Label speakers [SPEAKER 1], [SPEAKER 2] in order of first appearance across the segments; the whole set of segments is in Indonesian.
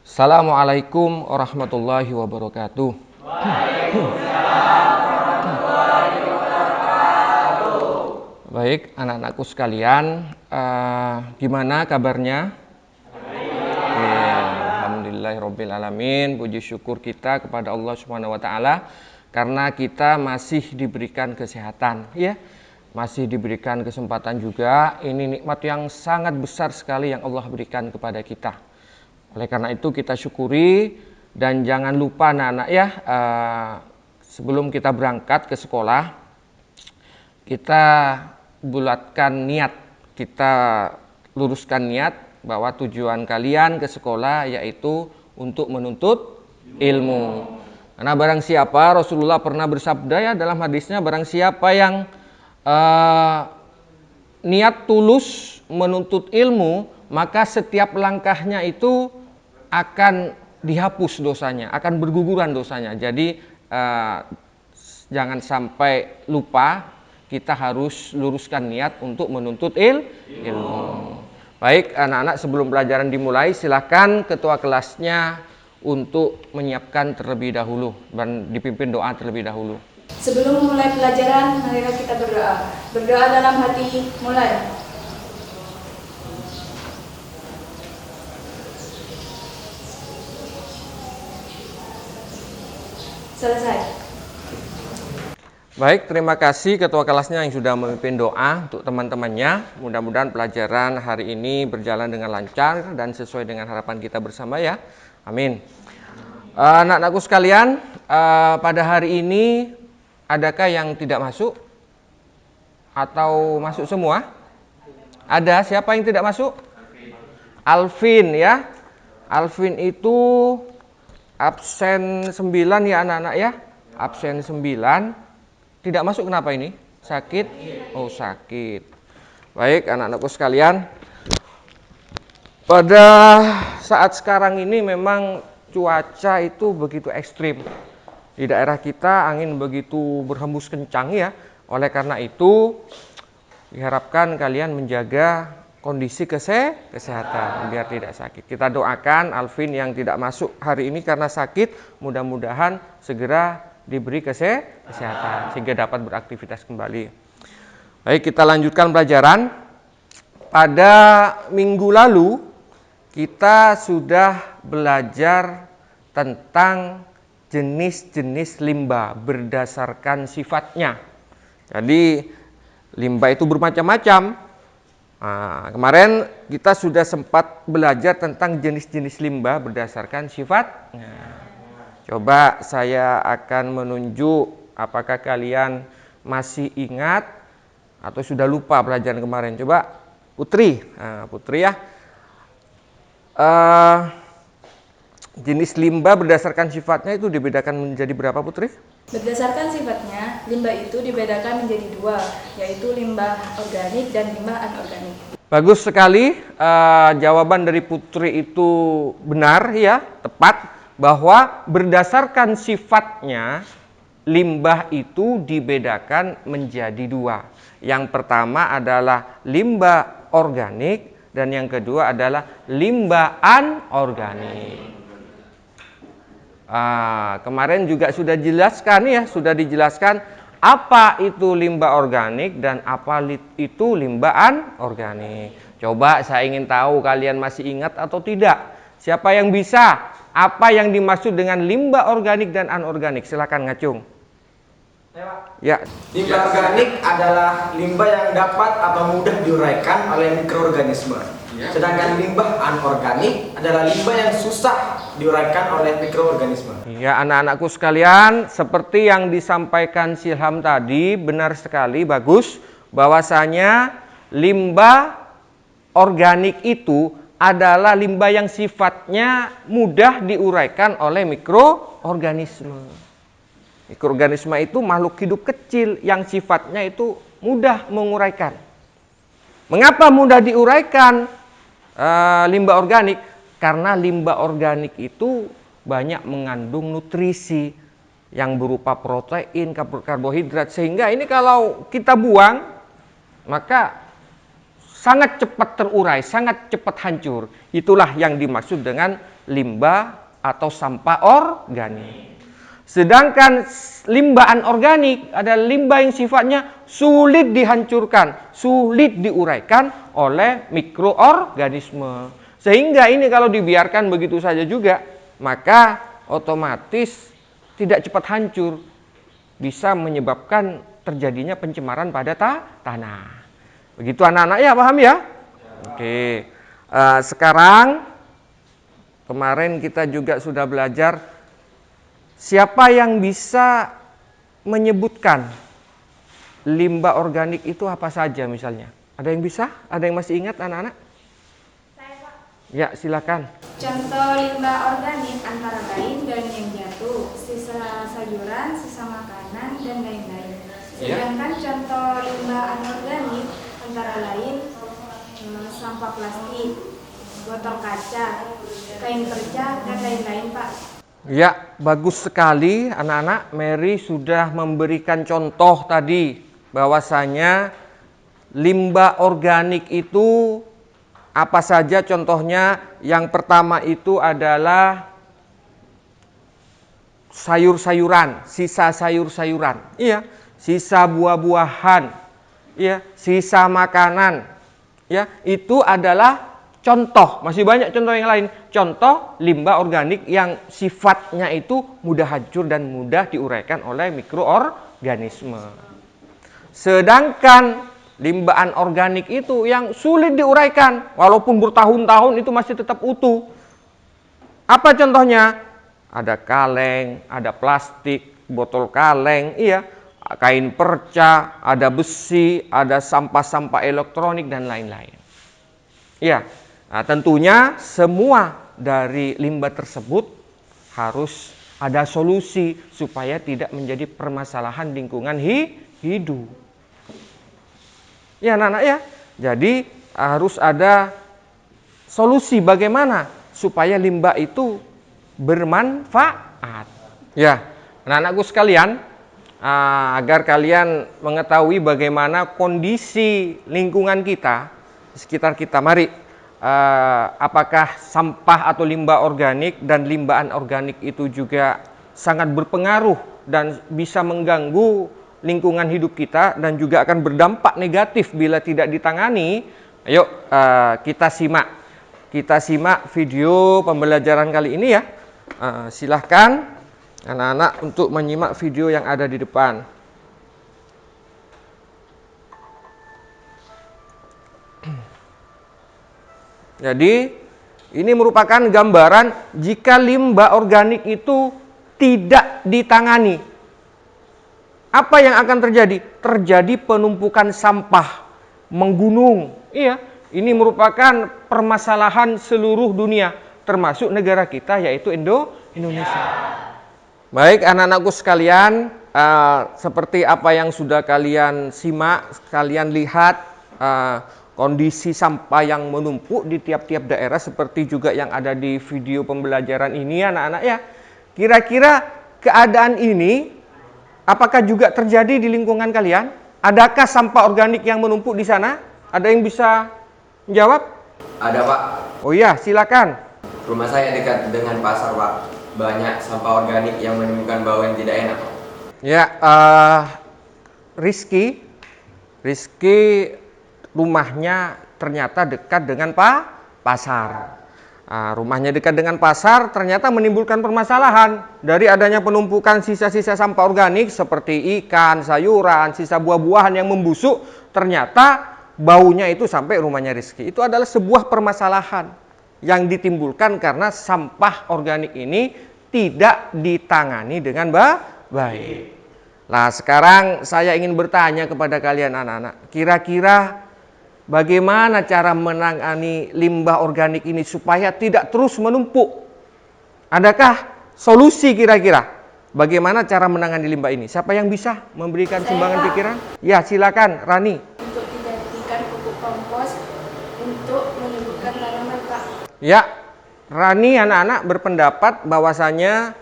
[SPEAKER 1] Assalamualaikum warahmatullahi wabarakatuh. Baik, anak-anakku sekalian, gimana kabarnya? Alhamdulillahirabbil alamin. Puji syukur kita kepada Allah Subhanahu wa taala karena kita masih diberikan kesehatan, ya. Masih diberikan kesempatan juga. Ini nikmat yang sangat besar sekali yang Allah berikan kepada kita. Oleh karena itu kita syukuri dan jangan lupa anak-anak ya, sebelum kita berangkat ke sekolah, kita bulatkan niat, kita luruskan niat bahwa tujuan kalian ke sekolah yaitu untuk menuntut ilmu. Karena barang siapa, Rasulullah pernah bersabda ya dalam hadisnya, barang siapa yang niat tulus menuntut ilmu, maka setiap langkahnya itu akan dihapus dosanya, akan berguguran dosanya. Jadi jangan sampai lupa, kita harus luruskan niat untuk menuntut ilmu. Baik anak-anak, sebelum pelajaran dimulai, silakan ketua kelasnya untuk menyiapkan terlebih dahulu dan dipimpin doa terlebih dahulu.
[SPEAKER 2] Sebelum memulai pelajaran, marilah kita berdoa. Berdoa dalam hati, mulai. Selesai.
[SPEAKER 1] Baik, terima kasih ketua kelasnya yang sudah memimpin doa untuk teman-temannya. Mudah-mudahan pelajaran hari ini berjalan dengan lancar dan sesuai dengan harapan kita bersama ya. Amin. Anak-anakku sekalian, pada hari ini adakah yang tidak masuk? Atau masuk semua? Ada, siapa yang tidak masuk? Alvin ya. Alvin itu absen 9 ya anak-anak ya. Absen 9. Tidak masuk kenapa ini? Sakit? Oh sakit. Baik anak-anakku sekalian, pada saat sekarang ini memang cuaca itu begitu ekstrim. Di daerah kita angin begitu berhembus kencang ya. Oleh karena itu diharapkan kalian menjaga kondisi kesehatan biar tidak sakit. Kita doakan Alvin yang tidak masuk hari ini karena sakit, mudah-mudahan segera diberi kesehatan sehingga dapat beraktivitas kembali. Baik, kita lanjutkan pelajaran. Pada minggu lalu kita sudah belajar tentang jenis-jenis limbah berdasarkan sifatnya. Jadi limbah itu bermacam-macam. Kemarin kita sudah sempat belajar tentang jenis-jenis limbah berdasarkan sifatnya. Coba saya akan menunjuk apakah kalian masih ingat atau sudah lupa pelajaran kemarin. Coba Putri, Putri ya. Jenis limbah berdasarkan sifatnya itu dibedakan menjadi berapa Putri?
[SPEAKER 2] Berdasarkan sifatnya, limbah itu dibedakan menjadi dua, yaitu limbah organik dan limbah anorganik.
[SPEAKER 1] Bagus sekali, jawaban dari Putri itu benar ya, tepat. Bahwa berdasarkan sifatnya limbah itu dibedakan menjadi dua. Yang pertama adalah limbah organik dan yang kedua adalah limbah anorganik. Kemarin juga sudah dijelaskan apa itu limbah organik dan apa itu limbah anorganik. Coba saya ingin tahu kalian masih ingat atau tidak? Siapa yang bisa? Apa yang dimaksud dengan limbah organik dan anorganik? Silakan ngacung. Ya.
[SPEAKER 3] Limbah organik adalah limbah yang dapat atau mudah diuraikan oleh mikroorganisme. Sedangkan limbah anorganik adalah limbah yang susah diuraikan oleh mikroorganisme.
[SPEAKER 1] Ya, anak-anakku sekalian, seperti yang disampaikan Silham tadi, benar sekali, bagus. Bahwasanya limbah organik itu adalah limbah yang sifatnya mudah diuraikan oleh mikroorganisme. Mikroorganisme itu makhluk hidup kecil yang sifatnya itu mudah menguraikan. Mengapa mudah diuraikan limbah organik? Karena limbah organik itu banyak mengandung nutrisi yang berupa protein, karbohidrat, sehingga ini kalau kita buang maka sangat cepat terurai, sangat cepat hancur. Itulah yang dimaksud dengan limbah atau sampah organik. Sedangkan limbah anorganik adalah limbah yang sifatnya sulit dihancurkan, sulit diuraikan oleh mikroorganisme. Sehingga ini kalau dibiarkan begitu saja juga, maka otomatis tidak cepat hancur, bisa menyebabkan terjadinya pencemaran pada tanah. Begitu anak-anak ya, paham ya? Oke. Sekarang kemarin kita juga sudah belajar siapa yang bisa menyebutkan limbah organik itu apa saja misalnya. Ada yang bisa? Ada yang masih ingat anak-anak?
[SPEAKER 2] Saya, Pak.
[SPEAKER 1] Ya, silakan.
[SPEAKER 2] Contoh limbah organik antara lain daun yang jatuh, sisa sayuran, sisa makanan, dan lain-lain. Sedangkan contoh limbah anorganik antara lain sampah plastik, botol kaca, kain perca, dan lain-lain, Pak.
[SPEAKER 1] Ya, bagus sekali anak-anak. Mary sudah memberikan contoh tadi bahwasanya limbah organik itu apa saja contohnya. Yang pertama itu adalah sayur-sayuran, sisa sayur-sayuran. Iya, sisa buah-buahan. Iya, sisa makanan. Ya, itu adalah contoh. Masih banyak contoh yang lain. Contoh limbah organik yang sifatnya itu mudah hancur dan mudah diuraikan oleh mikroorganisme. Sedangkan limbah anorganik itu yang sulit diuraikan, walaupun bertahun-tahun itu masih tetap utuh. Apa contohnya? Ada kaleng, ada plastik, botol kaleng, iya, kain perca, ada besi, ada sampah-sampah elektronik dan lain-lain. Iya. Nah, tentunya semua dari limbah tersebut harus ada solusi supaya tidak menjadi permasalahan lingkungan hidup. Ya anak-anak ya, jadi harus ada solusi bagaimana supaya limbah itu bermanfaat. Ya, anak-anakku sekalian, agar kalian mengetahui bagaimana kondisi lingkungan kita di sekitar kita, mari apakah sampah atau limbah organik dan limbah anorganik itu juga sangat berpengaruh dan bisa mengganggu lingkungan hidup kita dan juga akan berdampak negatif bila tidak ditangani. Ayo kita simak video pembelajaran kali ini ya. Silahkan anak-anak untuk menyimak video yang ada di depan. Jadi ini merupakan gambaran jika limbah organik itu tidak ditangani. Apa yang akan terjadi? Terjadi penumpukan sampah, menggunung. Iya, ini merupakan permasalahan seluruh dunia, termasuk negara kita yaitu Indonesia. Baik anak-anakku sekalian, seperti apa yang sudah kalian simak, kalian lihat kondisi sampah yang menumpuk di tiap-tiap daerah seperti juga yang ada di video pembelajaran ini anak-anak ya. Kira-kira keadaan ini apakah juga terjadi di lingkungan kalian? Adakah sampah organik yang menumpuk di sana? Ada yang bisa menjawab?
[SPEAKER 4] Ada Pak.
[SPEAKER 1] Oh iya, silakan.
[SPEAKER 4] Rumah saya dekat dengan pasar Pak. Banyak sampah organik yang menimbulkan bau yang tidak enak Pak.
[SPEAKER 1] Ya, Rizky rumahnya ternyata dekat dengan pasar. Rumahnya dekat dengan pasar ternyata menimbulkan permasalahan dari adanya penumpukan sisa-sisa sampah organik seperti ikan, sayuran, sisa buah-buahan yang membusuk. Ternyata baunya itu sampai rumahnya Rizky. Itu adalah sebuah permasalahan yang ditimbulkan karena sampah organik ini tidak ditangani dengan baik. Nah, sekarang saya ingin bertanya kepada kalian anak-anak, kira-kira bagaimana cara menangani limbah organik ini supaya tidak terus menumpuk? Adakah solusi kira-kira? Bagaimana cara menangani limbah ini? Siapa yang bisa memberikan sumbangan pikiran? Ya, silakan Rani.
[SPEAKER 2] Untuk dijadikan pupuk kompos untuk menyuburkan tanaman, Pak.
[SPEAKER 1] Ya, Rani anak-anak berpendapat bahwasanya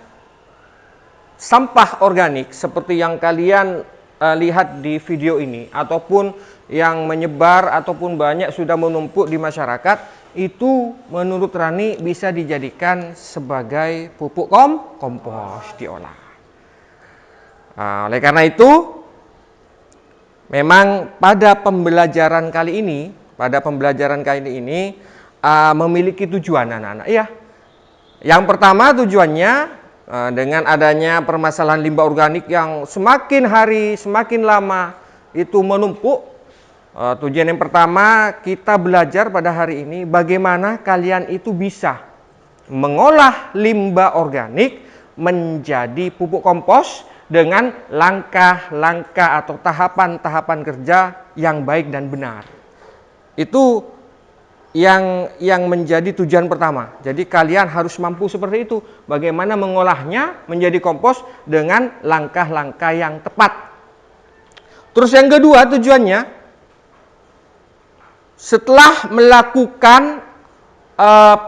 [SPEAKER 1] sampah organik seperti yang kalian lihat di video ini ataupun yang menyebar ataupun banyak sudah menumpuk di masyarakat itu menurut Rani bisa dijadikan sebagai pupuk kompos diolah. Nah, oleh karena itu memang pada pembelajaran kali ini memiliki tujuan anak-anak ya. Yang pertama tujuannya dengan adanya permasalahan limbah organik yang semakin hari semakin lama itu menumpuk. Tujuan yang pertama kita belajar pada hari ini bagaimana kalian itu bisa mengolah limbah organik menjadi pupuk kompos dengan langkah-langkah atau tahapan-tahapan kerja yang baik dan benar. Itu yang menjadi tujuan pertama. Jadi kalian harus mampu seperti itu. Bagaimana mengolahnya menjadi kompos dengan langkah-langkah yang tepat. Terus yang kedua tujuannya, setelah melakukan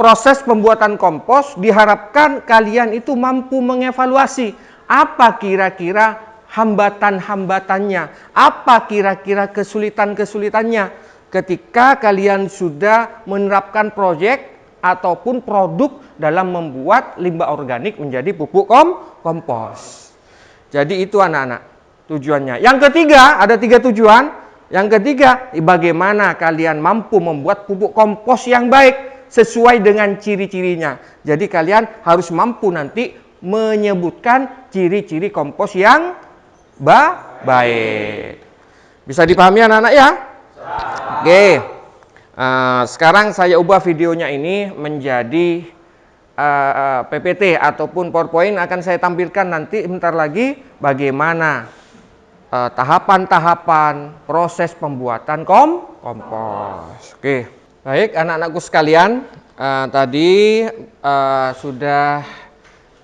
[SPEAKER 1] proses pembuatan kompos, diharapkan kalian itu mampu mengevaluasi apa kira-kira hambatan-hambatannya, apa kira-kira kesulitan-kesulitannya ketika kalian sudah menerapkan proyek ataupun produk dalam membuat limbah organik menjadi pupuk kompos. Jadi itu anak-anak tujuannya. Yang ketiga, ada 3 tujuan. Yang ketiga, bagaimana kalian mampu membuat pupuk kompos yang baik sesuai dengan ciri-cirinya. Jadi kalian harus mampu nanti menyebutkan ciri-ciri kompos yang baik. Bisa dipahami anak-anak ya? Oke. Sekarang saya ubah videonya ini menjadi PPT ataupun PowerPoint, akan saya tampilkan nanti bentar lagi bagaimana tahapan-tahapan proses pembuatan kompos. Oke. Baik anak-anakku sekalian, tadi sudah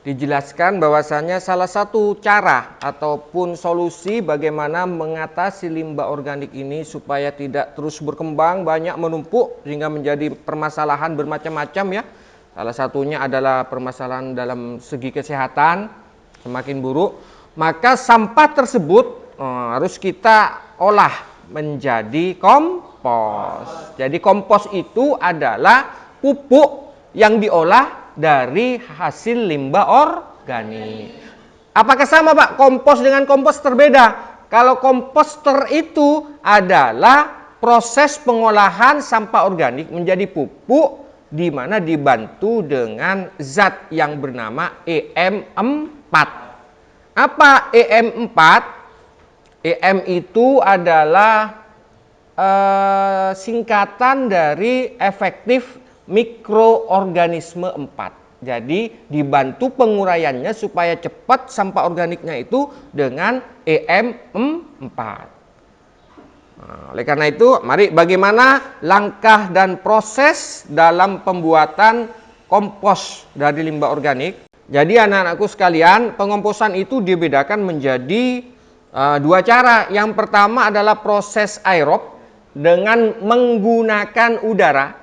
[SPEAKER 1] dijelaskan bahwasannya salah satu cara ataupun solusi bagaimana mengatasi limbah organik ini supaya tidak terus berkembang, banyak menumpuk sehingga menjadi permasalahan bermacam-macam ya. Salah satunya adalah permasalahan dalam segi kesehatan semakin buruk. Maka sampah tersebut harus kita olah menjadi kompos. Jadi kompos itu adalah pupuk yang diolah dari hasil limbah organik. Apakah sama Pak? Kompos dengan kompos berbeda. Kalau komposter itu adalah proses pengolahan sampah organik menjadi pupuk di mana dibantu dengan zat yang bernama EM4. Apa EM4? EM itu adalah singkatan dari efektif mikroorganisme 4. Jadi dibantu penguraiannya supaya cepat sampah organiknya itu dengan EM4. Nah, oleh karena itu, mari bagaimana langkah dan proses dalam pembuatan kompos dari limbah organik. Jadi anak-anakku sekalian, pengomposan itu dibedakan menjadi 2 cara. Yang pertama adalah proses aerob dengan menggunakan udara.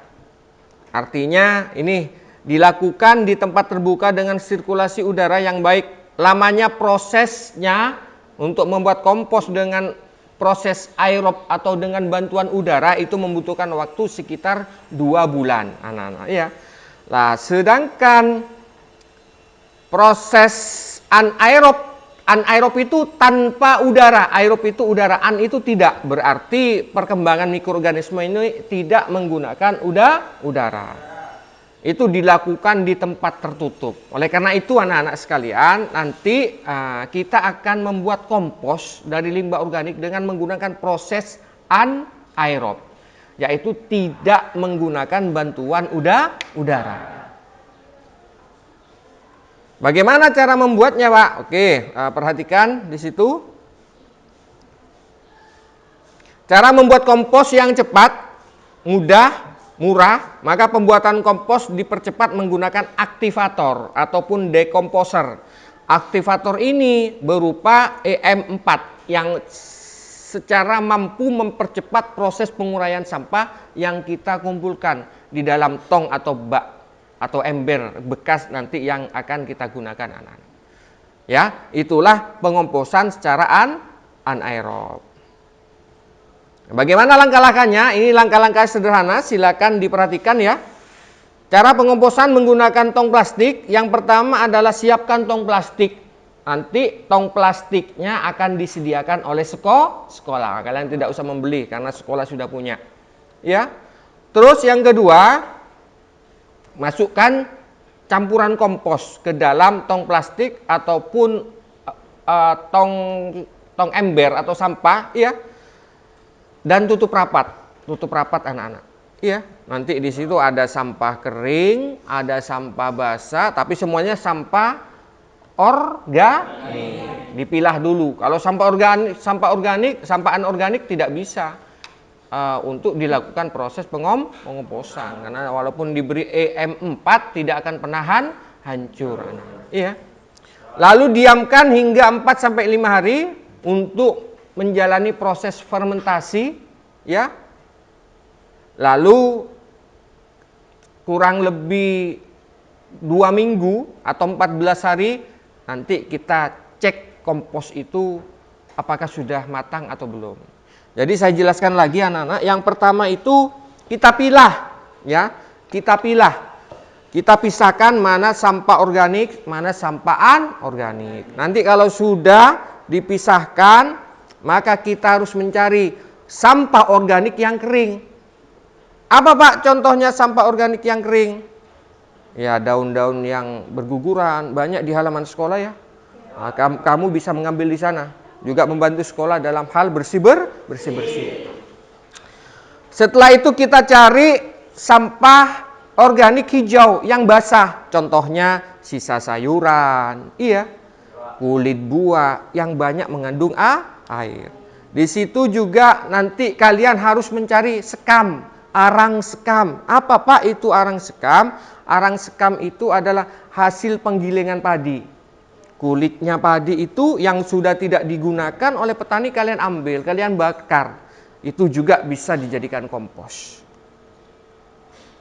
[SPEAKER 1] Artinya ini dilakukan di tempat terbuka dengan sirkulasi udara yang baik. Lamanya prosesnya untuk membuat kompos dengan proses aerob atau dengan bantuan udara itu membutuhkan waktu sekitar 2 bulan, anak-anak ya. Nah, sedangkan proses anaerob itu tanpa udara. Aerob itu udara, an itu tidak. Berarti perkembangan mikroorganisme ini tidak menggunakan udara. Itu dilakukan di tempat tertutup. Oleh karena itu anak-anak sekalian, nanti kita akan membuat kompos dari limbah organik dengan menggunakan proses anaerob, yaitu tidak menggunakan bantuan udara. Bagaimana cara membuatnya, Pak? Oke, perhatikan di situ. Cara membuat kompos yang cepat, mudah, murah, maka pembuatan kompos dipercepat menggunakan aktivator ataupun dekomposer. Aktivator ini berupa EM4 yang secara mampu mempercepat proses penguraian sampah yang kita kumpulkan di dalam tong atau bak atau ember bekas nanti yang akan kita gunakan anak-anak. Ya, itulah pengomposan secara anaerob. Bagaimana langkah-langkahnya? Ini langkah-langkah sederhana, silakan diperhatikan ya. Cara pengomposan menggunakan tong plastik. Yang pertama adalah siapkan tong plastik. Nanti tong plastiknya akan disediakan oleh sekolah. Kalian tidak usah membeli karena sekolah sudah punya. Ya. Terus yang kedua, masukkan campuran kompos ke dalam tong plastik ataupun tong ember atau sampah, ya. Dan tutup rapat anak-anak. Iya, nanti di situ ada sampah kering, ada sampah basah, tapi semuanya sampah organik. Dipilah dulu. Kalau sampah anorganik tidak bisa untuk dilakukan proses pengomposan, karena walaupun diberi EM4 tidak akan pernah hancur. Iya. Lalu diamkan hingga 4 sampai 5 hari untuk menjalani proses fermentasi, ya. Lalu kurang lebih 2 minggu atau 14 hari nanti kita cek kompos itu apakah sudah matang atau belum. Jadi saya jelaskan lagi anak-anak. Yang pertama itu kita pilah, ya. Kita pilah. Kita pisahkan mana sampah organik, mana sampah anorganik. Nanti kalau sudah dipisahkan, maka kita harus mencari sampah organik yang kering. Apa Pak contohnya sampah organik yang kering? Ya, daun-daun yang berguguran banyak di halaman sekolah ya. Nah, kamu bisa mengambil di sana. Juga membantu sekolah dalam hal bersih-bersih. Setelah itu kita cari sampah organik hijau yang basah. Contohnya sisa sayuran, iya, kulit buah yang banyak mengandung air. Di situ juga nanti kalian harus mencari sekam, arang sekam. Apa Pak itu arang sekam? Arang sekam itu adalah hasil penggilingan padi. Kulitnya padi itu yang sudah tidak digunakan oleh petani kalian ambil, kalian bakar. Itu juga bisa dijadikan kompos.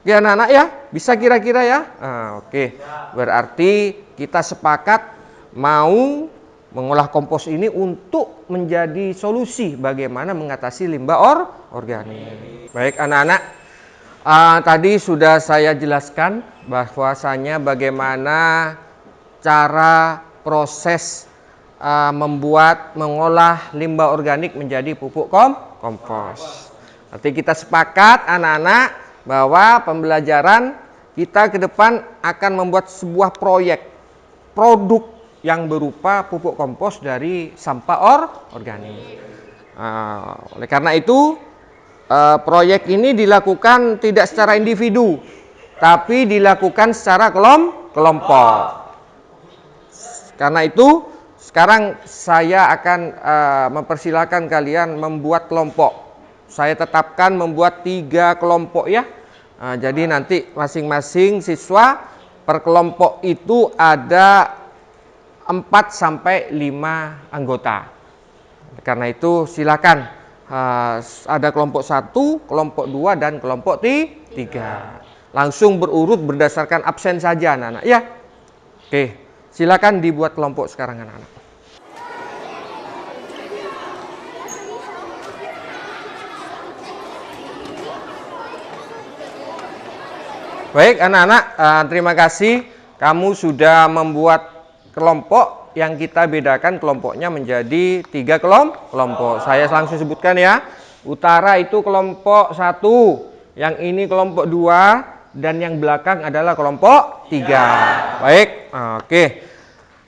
[SPEAKER 1] Ya anak-anak ya, bisa kira-kira ya? Oke. Berarti kita sepakat mau mengolah kompos ini untuk menjadi solusi bagaimana mengatasi limbah organik. Baik anak-anak, tadi sudah saya jelaskan bahwasanya bagaimana cara proses mengolah limbah organik menjadi pupuk kompos. Nanti kita sepakat anak-anak bahwa pembelajaran kita ke depan akan membuat sebuah produk yang berupa pupuk kompos dari sampah organik. Oleh karena itu, proyek ini dilakukan tidak secara individu, tapi dilakukan secara kelompok. Karena itu, sekarang saya akan mempersilahkan kalian membuat kelompok. Saya tetapkan membuat 3 kelompok ya. Jadi nanti masing-masing siswa per kelompok itu ada 4 sampai 5 anggota. Karena itu silakan ada kelompok 1, kelompok 2 dan kelompok 3. Langsung berurut berdasarkan absen saja anak-anak ya. Oke. Silakan dibuat kelompok sekarang anak-anak. Baik anak-anak, terima kasih kamu sudah membuat kelompok yang kita bedakan kelompoknya menjadi 3 kelompok. Saya langsung sebutkan ya. Utara itu kelompok 1, yang ini kelompok 2. Dan yang belakang adalah kelompok 3. Baik, oke.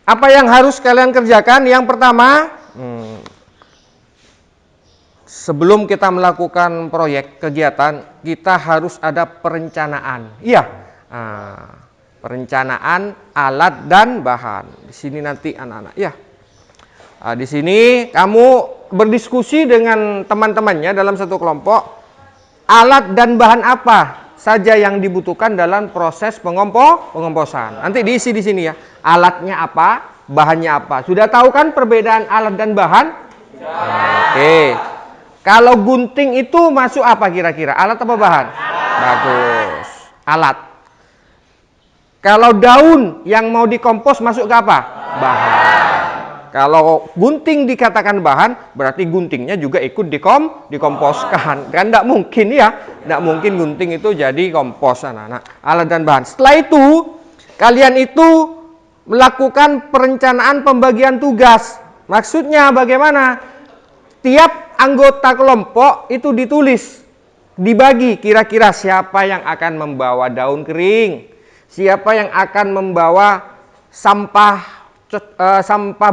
[SPEAKER 1] Apa yang harus kalian kerjakan? Yang pertama, sebelum kita melakukan proyek kegiatan, kita harus ada perencanaan. Iya, perencanaan alat dan bahan. Di sini nanti anak-anak, ya. Di sini kamu berdiskusi dengan teman-temannya dalam satu kelompok. Alat dan bahan apa saja yang dibutuhkan dalam proses pengomposan. Nanti diisi di sini ya. Alatnya apa, bahannya apa. Sudah tahu kan perbedaan alat dan bahan? Oke. Kalau gunting itu masuk apa kira-kira? Alat apa bahan? Bagus. Alat. Kalau daun yang mau dikompos masuk ke apa? Bahan. Kalau gunting dikatakan bahan, berarti guntingnya juga ikut dikomposkan. Kan tidak mungkin ya, tidak mungkin gunting itu jadi kompos anak-anak. Alat dan bahan. Setelah itu, kalian itu melakukan perencanaan pembagian tugas. Maksudnya bagaimana? Tiap anggota kelompok itu ditulis, dibagi kira-kira siapa yang akan membawa daun kering, siapa yang akan membawa sampah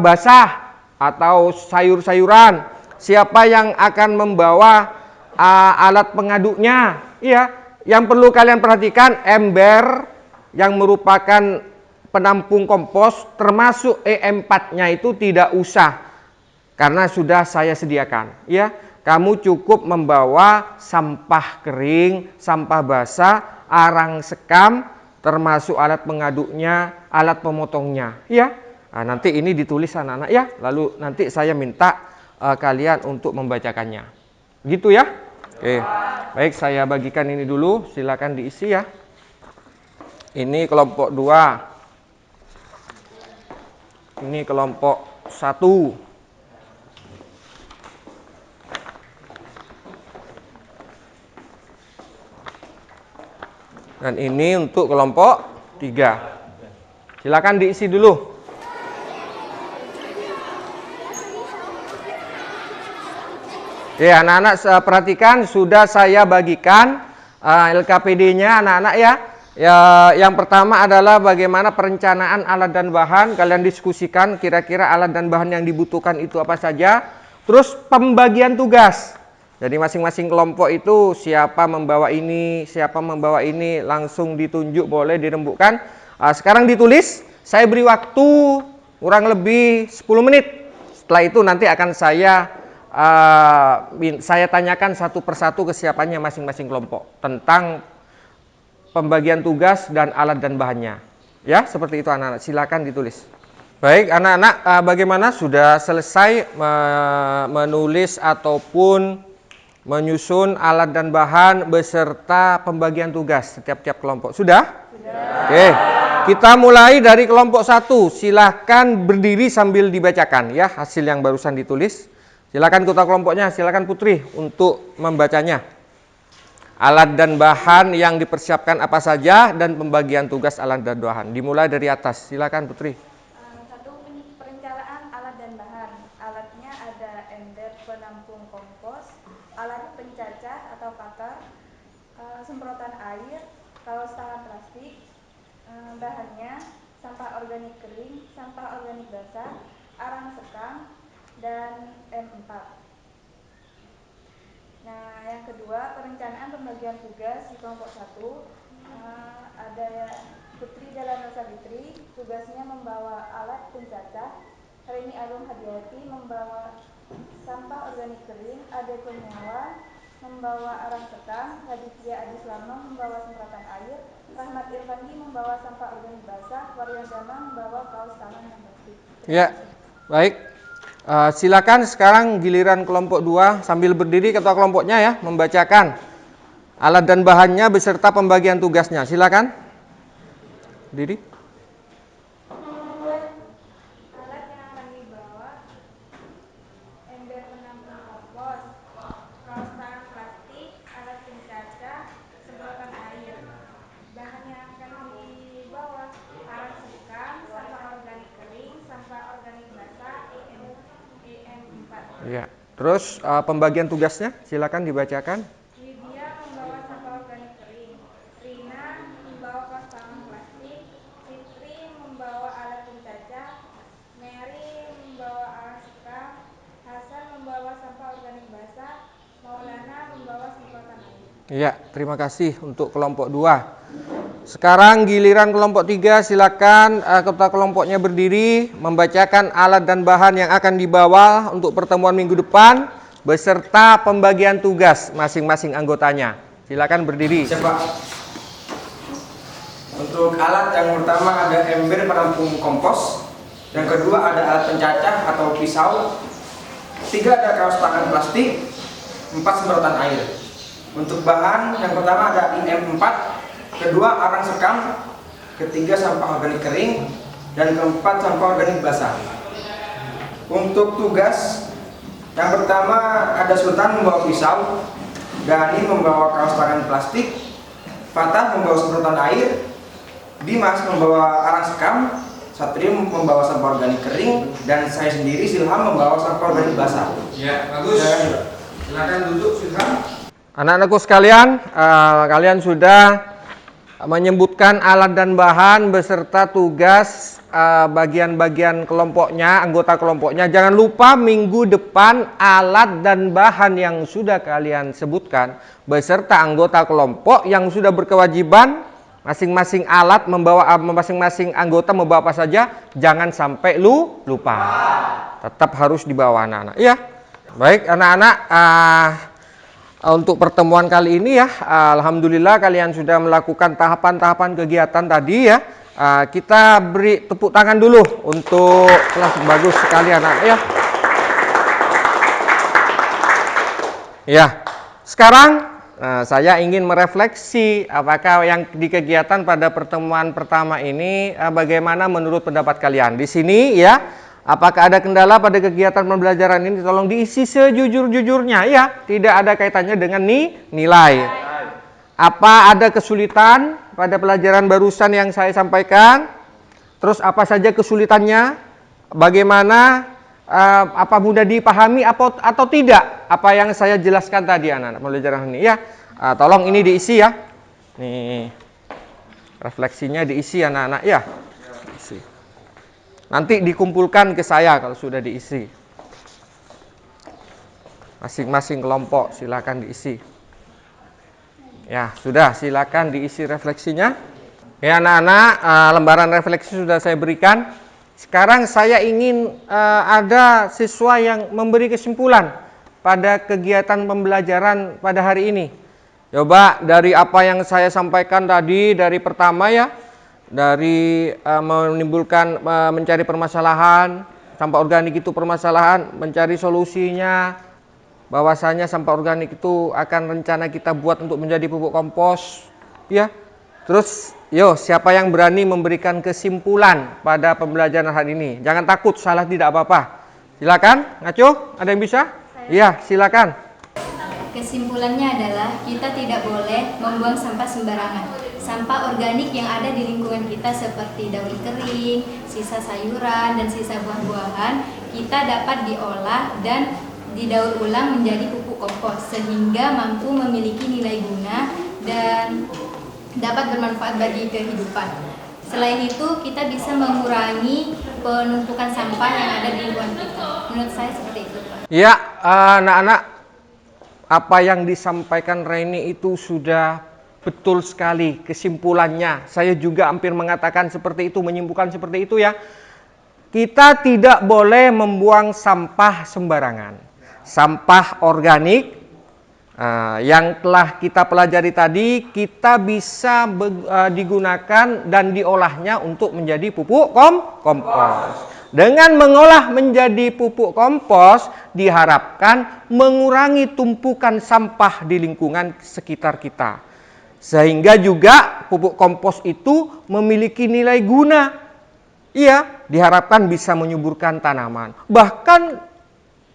[SPEAKER 1] basah atau sayur-sayuran, siapa yang akan membawa alat pengaduknya. Iya, yang perlu kalian perhatikan, ember yang merupakan penampung kompos termasuk E4-nya itu tidak usah, karena sudah saya sediakan. Ya, kamu cukup membawa sampah kering, sampah basah, arang sekam, termasuk alat pengaduknya, alat pemotongnya. Ya, nah, nanti ini ditulis anak-anak ya. Lalu nanti saya minta kalian untuk membacakannya. Gitu ya. Oke, baik, saya bagikan ini dulu. Silakan diisi ya. Ini kelompok 2. Ini kelompok 1. Dan ini untuk kelompok 3. Silakan diisi dulu. Oke, anak-anak perhatikan, sudah saya bagikan LKPD-nya anak-anak ya. Yang pertama adalah bagaimana perencanaan alat dan bahan. Kalian diskusikan kira-kira alat dan bahan yang dibutuhkan itu apa saja. Terus pembagian tugas. Jadi masing-masing kelompok itu siapa membawa ini, langsung ditunjuk, boleh dirembukkan. Sekarang ditulis, saya beri waktu kurang lebih 10 menit. Setelah itu nanti akan saya tanyakan satu persatu kesiapannya masing-masing kelompok tentang pembagian tugas dan alat dan bahannya. Ya, seperti itu anak-anak. Silakan ditulis. Baik, anak-anak, bagaimana sudah selesai menulis ataupun menyusun alat dan bahan beserta pembagian tugas setiap-tiap kelompok? Sudah? Sudah. Oke, kita mulai dari kelompok 1. Silakan berdiri sambil dibacakan ya hasil yang barusan ditulis. Silakan ketua kelompoknya, silakan Putri untuk membacanya. Alat dan bahan yang dipersiapkan apa saja dan pembagian tugas alat dan bahan. Dimulai dari atas. Silakan Putri.
[SPEAKER 2] 1. Perencanaan alat dan bahan. Alatnya ada ember penampung kompos, alat pencacah atau cutter, semprotan air, kaos tangan plastik. Bahannya sampah organik kering, sampah organik basah, arang sekam, dan M4. Nah, yang kedua, perencanaan pembagian tugas di kelompok 1. Ada Putri Jalana Sabitri, tugasnya membawa alat pencacah. Rini Arum Hadiati membawa sampah organik kering. Ade Kurniawan membawa arang sekam. Raditya Adi Slama membawa semprotan air. Rahmat Irfandi membawa sampah organik basah. Waryandama membawa kaos tangan dan plastik.
[SPEAKER 1] Ya, baik. Silakan sekarang giliran kelompok 2 sambil berdiri ketua kelompoknya ya membacakan alat dan bahannya beserta pembagian tugasnya. Silakan. Diri.
[SPEAKER 2] Alat yang akan dibawa: ember penampung kompos, kaos tangan plastik, alat pencacah, semprotan air. Bahan yang akan dibawa: arang sekam, sampah organik kering, sampah organik basah, EM4.
[SPEAKER 1] Ya. Terus pembagian tugasnya silakan dibacakan.
[SPEAKER 2] Lydia membawa sampah organik kering, Rina membawa kaos tangan plastik, Fitri membawa alat pencacah, Mary membawa arang sekam, Hasan membawa sampah organik basah, Maulana membawa semprotan air.
[SPEAKER 1] Ya, terima kasih untuk kelompok 2. Sekarang giliran kelompok 3, silakan ketua kelompoknya berdiri membacakan alat dan bahan yang akan dibawa untuk pertemuan minggu depan beserta pembagian tugas masing-masing anggotanya. Silakan berdiri.
[SPEAKER 3] Siapa? Untuk alat yang pertama ada ember penampung kompos, yang kedua ada alat pencacah atau pisau, 3 ada kaos tangan plastik, 4 semprotan air. Untuk bahan yang pertama ada IM4, kedua arang sekam, ketiga sampah organik kering, dan keempat sampah organik basah. Untuk tugas yang pertama ada Sultan membawa pisau, Gani membawa kaos tangan plastik, Fatah membawa semprotan air, Dimas membawa arang sekam, Satrio membawa sampah organik kering, dan saya sendiri Silham membawa sampah organik basah.
[SPEAKER 1] Ya, bagus. Silakan duduk, Silham. Anak-anakku sekalian, kalian sudah menyebutkan alat dan bahan beserta tugas bagian-bagian kelompoknya, anggota kelompoknya. Jangan lupa minggu depan alat dan bahan yang sudah kalian sebutkan beserta anggota kelompok yang sudah berkewajiban masing-masing alat membawa, masing-masing anggota membawa apa saja, jangan sampai lupa. Tetap harus dibawa anak-anak. Iya. Baik anak-anak, untuk pertemuan kali ini ya, alhamdulillah kalian sudah melakukan tahapan-tahapan kegiatan tadi ya. Kita beri tepuk tangan dulu untuk kelas, bagus sekali anak-anak ya. Ya, sekarang saya ingin merefleksi apakah yang di kegiatan pada pertemuan pertama ini bagaimana menurut pendapat kalian. Di sini ya, apakah ada kendala pada kegiatan pembelajaran ini? Tolong diisi sejujur-jujurnya ya, tidak ada kaitannya dengan nilai. Apa ada kesulitan pada pelajaran barusan yang saya sampaikan? Terus apa saja kesulitannya? Bagaimana? Apa mudah dipahami atau tidak apa yang saya jelaskan tadi anak-anak pelajaran ini ya. Tolong ini diisi ya. Nih, refleksinya diisi anak-anak ya. Diisi. Nanti dikumpulkan ke saya kalau sudah diisi. Masing-masing kelompok silakan diisi. Ya, sudah, silakan diisi refleksinya. Ya anak-anak, lembaran refleksi sudah saya berikan. Sekarang saya ingin ada siswa yang memberi kesimpulan pada kegiatan pembelajaran pada hari ini. Coba dari apa yang saya sampaikan tadi, dari pertama ya, dari menimbulkan, mencari permasalahan, sampah organik itu permasalahan, mencari solusinya, bahwasanya sampah organik itu akan rencana kita buat untuk menjadi pupuk kompos, ya. Terus, yo, siapa yang berani memberikan kesimpulan pada pembelajaran hari ini? Jangan takut, salah tidak apa-apa. Silakan, ngaco, ada yang bisa? Iya, silakan.
[SPEAKER 5] Kesimpulannya adalah kita tidak boleh membuang sampah sembarangan. Sampah organik yang ada di lingkungan kita seperti daun kering, sisa sayuran, dan sisa buah-buahan, kita dapat diolah dan didaur ulang menjadi pupuk kompos sehingga mampu memiliki nilai guna dan dapat bermanfaat bagi kehidupan. Selain itu, kita bisa mengurangi penumpukan sampah yang ada di lingkungan kita. Menurut saya seperti itu, Pak.
[SPEAKER 1] Ya, anak-anak, apa yang disampaikan Reni itu sudah betul sekali kesimpulannya. Saya juga hampir mengatakan seperti itu, menyimpulkan seperti itu ya. Kita tidak boleh membuang sampah sembarangan. Sampah organik yang telah kita pelajari tadi, kita bisa digunakan dan diolahnya untuk menjadi pupuk kompos. Dengan mengolah menjadi pupuk kompos, diharapkan mengurangi tumpukan sampah di lingkungan sekitar kita. Sehingga juga pupuk kompos itu memiliki nilai guna. Iya, diharapkan bisa menyuburkan tanaman. Bahkan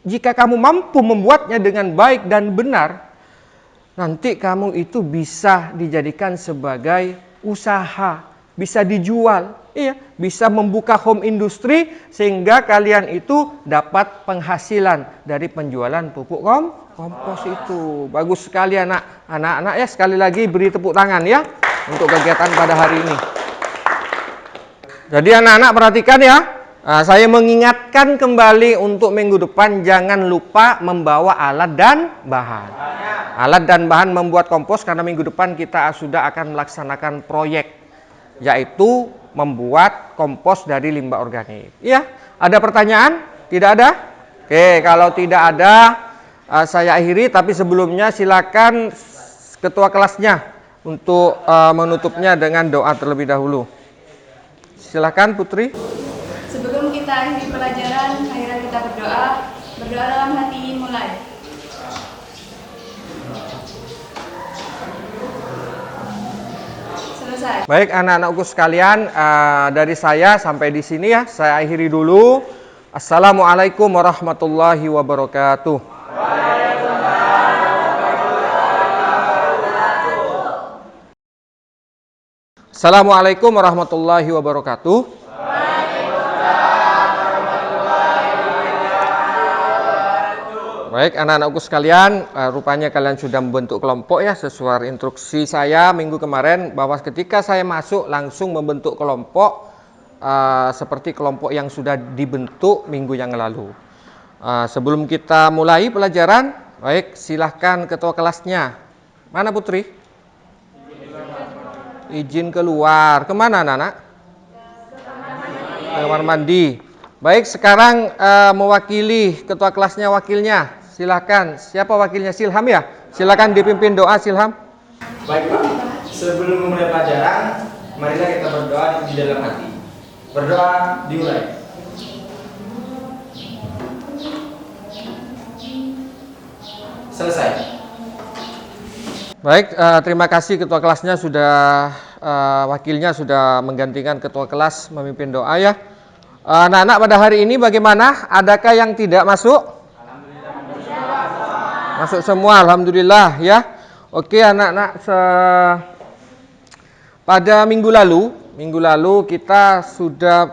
[SPEAKER 1] jika kamu mampu membuatnya dengan baik dan benar, nanti kamu itu bisa dijadikan sebagai usaha, bisa dijual, iya, bisa membuka home industry sehingga kalian itu dapat penghasilan dari penjualan pupuk kompos itu. Bagus sekali anak-anak ya, sekali lagi beri tepuk tangan ya untuk kegiatan pada hari ini. Jadi anak-anak perhatikan ya. Saya mengingatkan kembali untuk minggu depan jangan lupa membawa alat dan bahan. Alat dan bahan membuat kompos karena minggu depan kita sudah akan melaksanakan proyek, yaitu membuat kompos dari limbah organik. Ya, ada pertanyaan? Tidak ada? Oke, kalau tidak ada saya akhiri, tapi sebelumnya silakan ketua kelasnya untuk menutupnya dengan doa terlebih dahulu. Silakan Putri.
[SPEAKER 2] Sebelum kita akhiri pelajaran, marilah kita berdoa. Berdoa dalam hati, mulai. Selesai.
[SPEAKER 1] Baik anak-anakku sekalian, dari saya sampai di sini ya, saya akhiri dulu. Assalamualaikum warahmatullahi wabarakatuh. Assalamualaikum warahmatullahi wabarakatuh. Baik, anak-anakku sekalian, rupanya kalian sudah membentuk kelompok ya, sesuai instruksi saya minggu kemarin bahwa ketika saya masuk langsung membentuk kelompok seperti kelompok yang sudah dibentuk minggu yang lalu. Sebelum kita mulai pelajaran, baik, silahkan ketua kelasnya. Mana Putri? Izin keluar. Kemana anak-anak? Ke kamar mandi. Baik, sekarang mewakili ketua kelasnya wakilnya. Silakan, siapa wakilnya? Silham ya? Silakan dipimpin doa Silham.
[SPEAKER 3] Baik Pak, sebelum memulai pelajaran, marilah kita berdoa di dalam hati. Berdoa dimulai. Selesai.
[SPEAKER 1] Baik, terima kasih ketua kelasnya sudah wakilnya sudah menggantikan ketua kelas memimpin doa ya. Anak-anak pada hari ini bagaimana? Adakah yang tidak masuk? Masuk semua, alhamdulillah ya. Oke anak-anak, pada minggu lalu kita sudah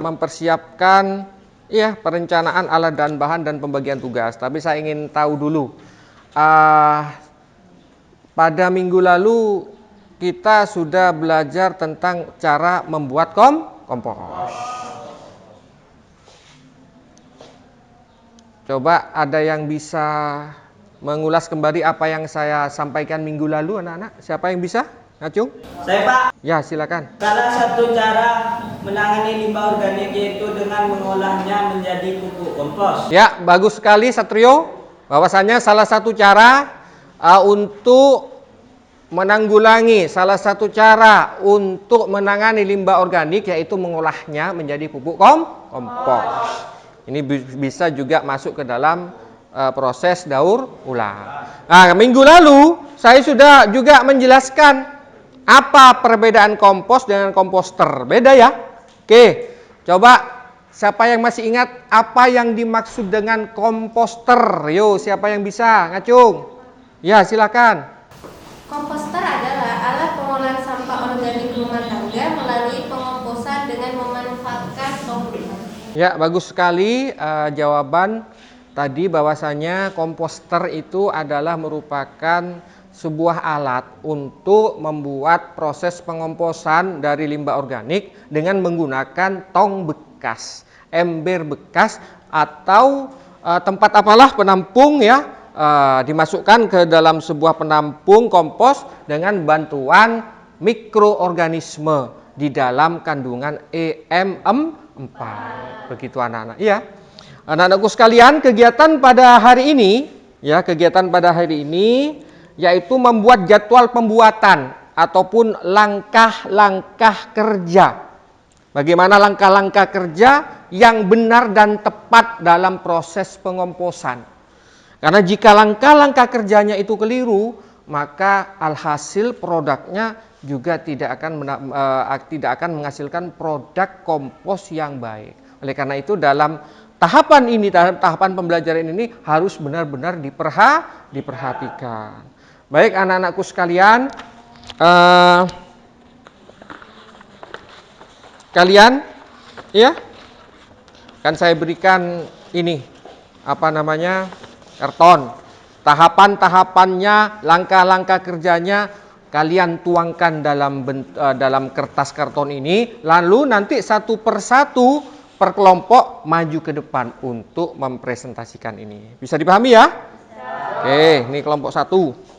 [SPEAKER 1] mempersiapkan ya perencanaan alat dan bahan dan pembagian tugas. Tapi saya ingin tahu dulu, pada minggu lalu kita sudah belajar tentang cara membuat kompos. Coba ada yang bisa mengulas kembali apa yang saya sampaikan minggu lalu anak-anak? Siapa yang bisa? Ngacung?
[SPEAKER 6] Saya Pak.
[SPEAKER 1] Ya silakan.
[SPEAKER 6] Salah satu cara menangani limbah organik yaitu dengan mengolahnya menjadi pupuk kompos.
[SPEAKER 1] Ya, bagus sekali Satrio. Bahwasanya salah satu cara untuk menanggulangi, salah satu cara untuk menangani limbah organik yaitu mengolahnya menjadi pupuk kompos. Ini bisa juga masuk ke dalam proses daur ulang. Nah, minggu lalu saya sudah juga menjelaskan apa perbedaan kompos dengan komposter. Beda ya? Oke, coba siapa yang masih ingat apa yang dimaksud dengan komposter? Yo, siapa yang bisa? Ngacung. Ya, silakan.
[SPEAKER 7] Komposter adalah alat pengolahan sampah organik rumah tangga melalui pengomposan dengan memanfaatkan tong limbah.
[SPEAKER 1] Ya, bagus sekali jawaban tadi bahwasanya komposter itu adalah merupakan sebuah alat untuk membuat proses pengomposan dari limbah organik dengan menggunakan tong bekas, ember bekas atau tempat apalah penampung ya, dimasukkan ke dalam sebuah penampung kompos dengan bantuan mikroorganisme di dalam kandungan EM4. Begitu anak-anak. Iya. Anak-anakku sekalian, kegiatan pada hari ini yaitu membuat jadwal pembuatan ataupun langkah-langkah kerja. Bagaimana langkah-langkah kerja yang benar dan tepat dalam proses pengomposan. Karena jika langkah-langkah kerjanya itu keliru, maka alhasil produknya juga tidak akan menghasilkan produk kompos yang baik. Oleh karena itu dalam tahapan ini, tahapan pembelajaran ini harus benar-benar diperhatikan. Baik anak-anakku sekalian, kalian ya, kan saya berikan ini karton. Tahapan-tahapannya, langkah-langkah kerjanya kalian tuangkan dalam kertas karton ini, lalu nanti satu persatu per kelompok maju ke depan untuk mempresentasikan ini. Bisa dipahami ya? Oke, ini kelompok 1.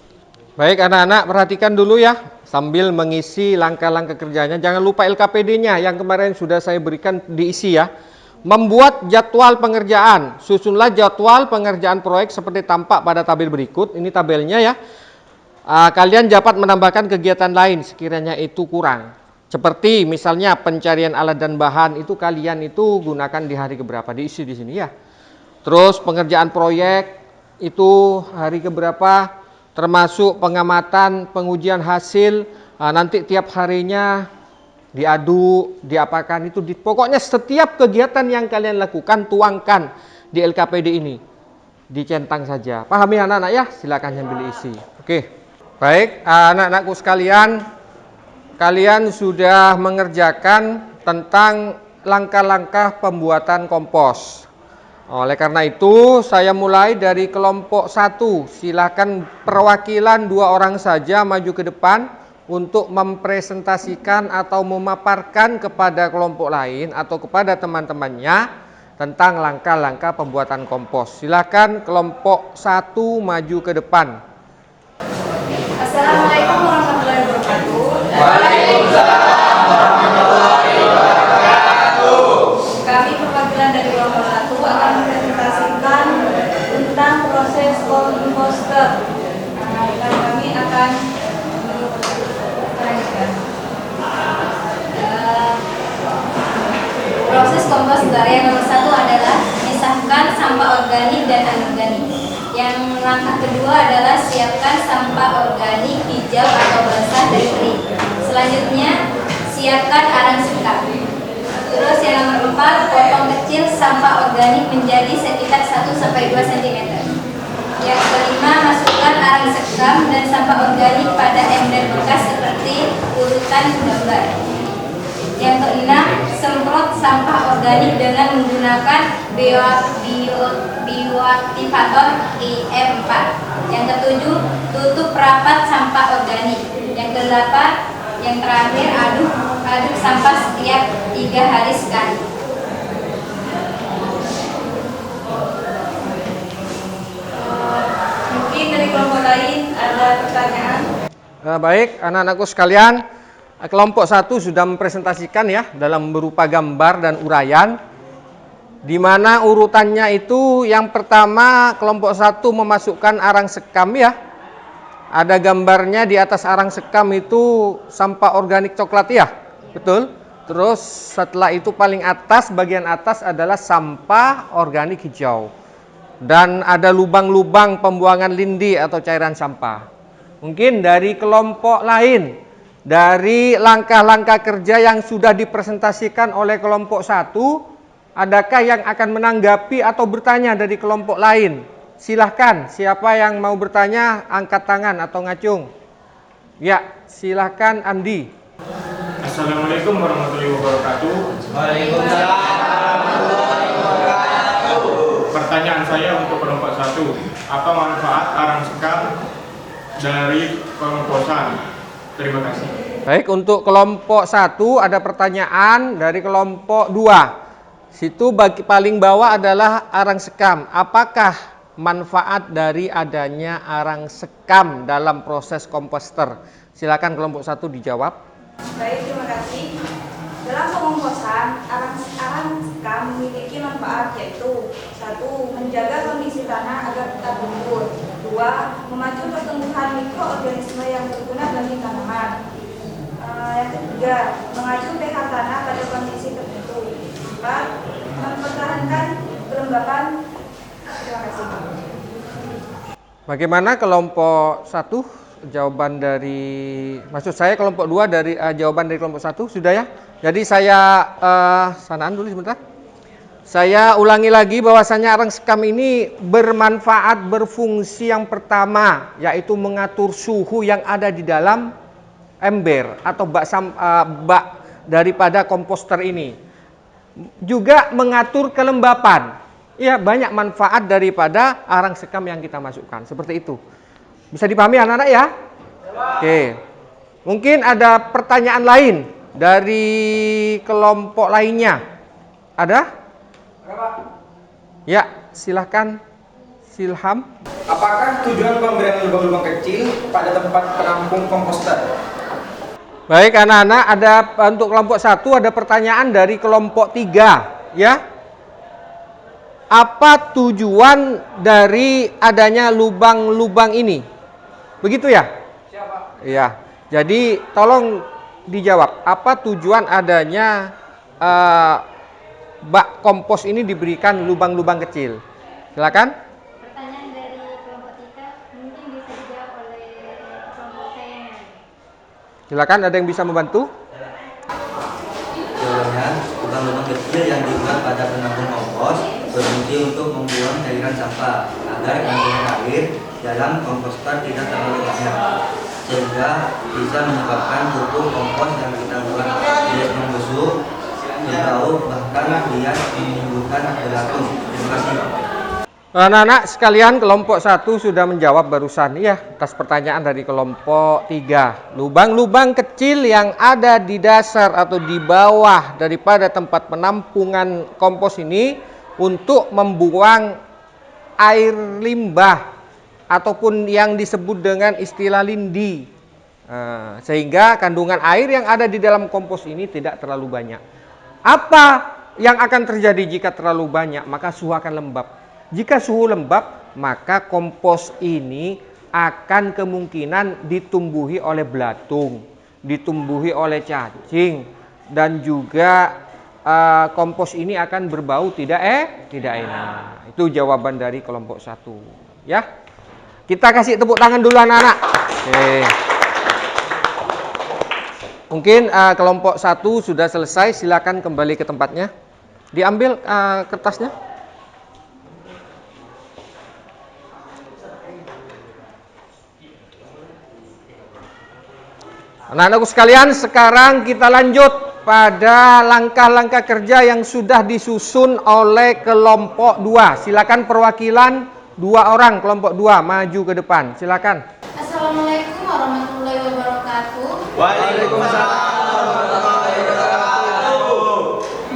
[SPEAKER 1] Baik anak-anak, perhatikan dulu ya sambil mengisi langkah-langkah kerjanya. Jangan lupa LKPD-nya yang kemarin sudah saya berikan diisi ya. Membuat jadwal pengerjaan. Susunlah jadwal pengerjaan proyek seperti tampak pada tabel berikut. Ini tabelnya ya. Kalian dapat menambahkan kegiatan lain sekiranya itu kurang. Seperti misalnya pencarian alat dan bahan itu kalian itu gunakan di hari keberapa, diisi di sini ya. Terus pengerjaan proyek itu hari keberapa, termasuk pengamatan, pengujian hasil. Nanti tiap harinya diaduk, diapakan itu. Pokoknya setiap kegiatan yang kalian lakukan tuangkan di LKPD ini. Dicentang saja. Pahami anak-anak ya? Silakan sambil isi. Oke. Baik, anak-anakku sekalian, kalian sudah mengerjakan tentang langkah-langkah pembuatan kompos. Oleh karena itu, saya mulai dari kelompok 1. Silakan perwakilan 2 orang saja maju ke depan untuk mempresentasikan atau memaparkan kepada kelompok lain atau kepada teman-temannya tentang langkah-langkah pembuatan kompos. Silakan kelompok 1 maju ke depan.
[SPEAKER 2] Assalamualaikum warahmatullahi wabarakatuh.
[SPEAKER 3] Waalaikumsalam warahmatullahi wabarakatuh.
[SPEAKER 2] Kami perwakilan dari kelompok 1 akan mempresentasikan tentang proses komposter. Dan kami akan
[SPEAKER 5] Proses komposter yang nomor 1 adalah pisahkan sampah organik dan anorganik. Yang langkah kedua adalah siapkan sampah organik hijau atau basah dan kering. Selanjutnya siapkan arang sekam. Terus yang nomor 4, potong kecil sampah organik menjadi sekitar 1-2 cm. Yang kelima, masukkan arang sekam dan sampah organik pada ember bekas seperti urutan gambar. Yang keenam, semprot sampah organik dengan menggunakan bioaktivator IM4. Yang ketujuh, tutup rapat sampah organik. Yang kedelapan, yang terakhir, aduk sampah setiap 3 hari sekali.
[SPEAKER 2] mungkin dari kelompok lain ada pertanyaan.
[SPEAKER 1] Baik, anak-anakku sekalian, kelompok 1 sudah mempresentasikan ya dalam berupa gambar dan uraian, di mana urutannya itu yang pertama kelompok 1 memasukkan arang sekam ya. Ada gambarnya di atas arang sekam itu sampah organik coklat ya, betul? Terus setelah itu paling atas, bagian atas adalah sampah organik hijau. Dan ada lubang-lubang pembuangan lindi atau cairan sampah. Mungkin dari kelompok lain, dari langkah-langkah kerja yang sudah dipresentasikan oleh kelompok 1, adakah yang akan menanggapi atau bertanya dari kelompok lain? Silahkan, siapa yang mau bertanya, angkat tangan atau ngacung. Ya, silahkan Andi.
[SPEAKER 8] Assalamualaikum warahmatullahi wabarakatuh.
[SPEAKER 6] Waalaikumsalam warahmatullahi wabarakatuh.
[SPEAKER 8] Pertanyaan saya untuk kelompok 1, apa manfaat arang sekam dari pengomposan? Terima kasih.
[SPEAKER 1] Baik, untuk kelompok 1 ada pertanyaan dari kelompok 2. Situ paling bawah adalah arang sekam. Apakah manfaat dari adanya arang sekam dalam proses komposter? Silakan kelompok 1 dijawab.
[SPEAKER 2] Baik, terima kasih. Dalam pengomposan, arang sekam memiliki manfaat yaitu 1. Menjaga kondisi tanah agar tetap gembur. 2. Memacu pertumbuhan mikroorganisme yang berguna bagi tanaman. Yang ketiga, mengacu pH tanah pada kondisi tertentu. 4. Mempertahankan kelembapan. Terima kasih.
[SPEAKER 1] Bagaimana kelompok 1? Jawaban dari, maksud saya kelompok 2 dari jawaban dari kelompok 1 sudah ya. Jadi saya sanaan dulu sebentar. Saya ulangi lagi bahwasanya arang sekam ini bermanfaat, berfungsi yang pertama yaitu mengatur suhu yang ada di dalam ember atau bak daripada komposter ini. Juga mengatur kelembapan. Ya, banyak manfaat daripada arang sekam yang kita masukkan. Seperti itu. Bisa dipahami anak-anak ya? Oke. Mungkin ada pertanyaan lain dari kelompok lainnya. Ada? Ya, silahkan Silham.
[SPEAKER 3] Apakah tujuan pemberian lubang-lubang kecil pada tempat penampung komposter?
[SPEAKER 1] Baik anak-anak, ada untuk kelompok 1 ada pertanyaan dari kelompok 3 ya. Apa tujuan dari adanya lubang-lubang ini? Begitu ya? Siapa? Iya. Jadi tolong dijawab, apa tujuan adanya bak kompos ini diberikan lubang-lubang kecil? Silakan.
[SPEAKER 5] Pertanyaan dari kelompok 3 mungkin bisa dijawab oleh kelompok saya.
[SPEAKER 1] Silakan, ada yang bisa membantu?
[SPEAKER 9] kecil yang dibuat pada penampung kompos berfungsi untuk membuang cairan sampah agar kandungan air dalam komposter tidak terlalu banyak, sehingga bisa menyebabkan pupuk kompos yang kita buat tidak membusuk, berbau, bahkan dia menimbulkan belatung. Terima kasih.
[SPEAKER 1] Anak-anak sekalian, kelompok 1 sudah menjawab barusan ya atas pertanyaan dari kelompok 3. Lubang-lubang kecil yang ada di dasar atau di bawah daripada tempat penampungan kompos ini untuk membuang air limbah ataupun yang disebut dengan istilah lindi. Sehingga kandungan air yang ada di dalam kompos ini tidak terlalu banyak. Apa yang akan terjadi jika terlalu banyak? Maka suhu akan lembab. Jika suhu lembab, maka kompos ini akan kemungkinan ditumbuhi oleh belatung, ditumbuhi oleh cacing, dan juga kompos ini akan berbau tidak enak. Itu jawaban dari kelompok 1. Ya, kita kasih tepuk tangan dulu anak-anak. Oke. Mungkin kelompok 1 sudah selesai. Silakan kembali ke tempatnya. Diambil kertasnya. Anak-anakku sekalian, sekarang kita lanjut pada langkah-langkah kerja yang sudah disusun oleh kelompok 2. Silakan perwakilan 2 orang kelompok 2 maju ke depan. Silakan.
[SPEAKER 7] Assalamualaikum warahmatullahi wabarakatuh.
[SPEAKER 6] Waalaikumsalam warahmatullahi wabarakatuh.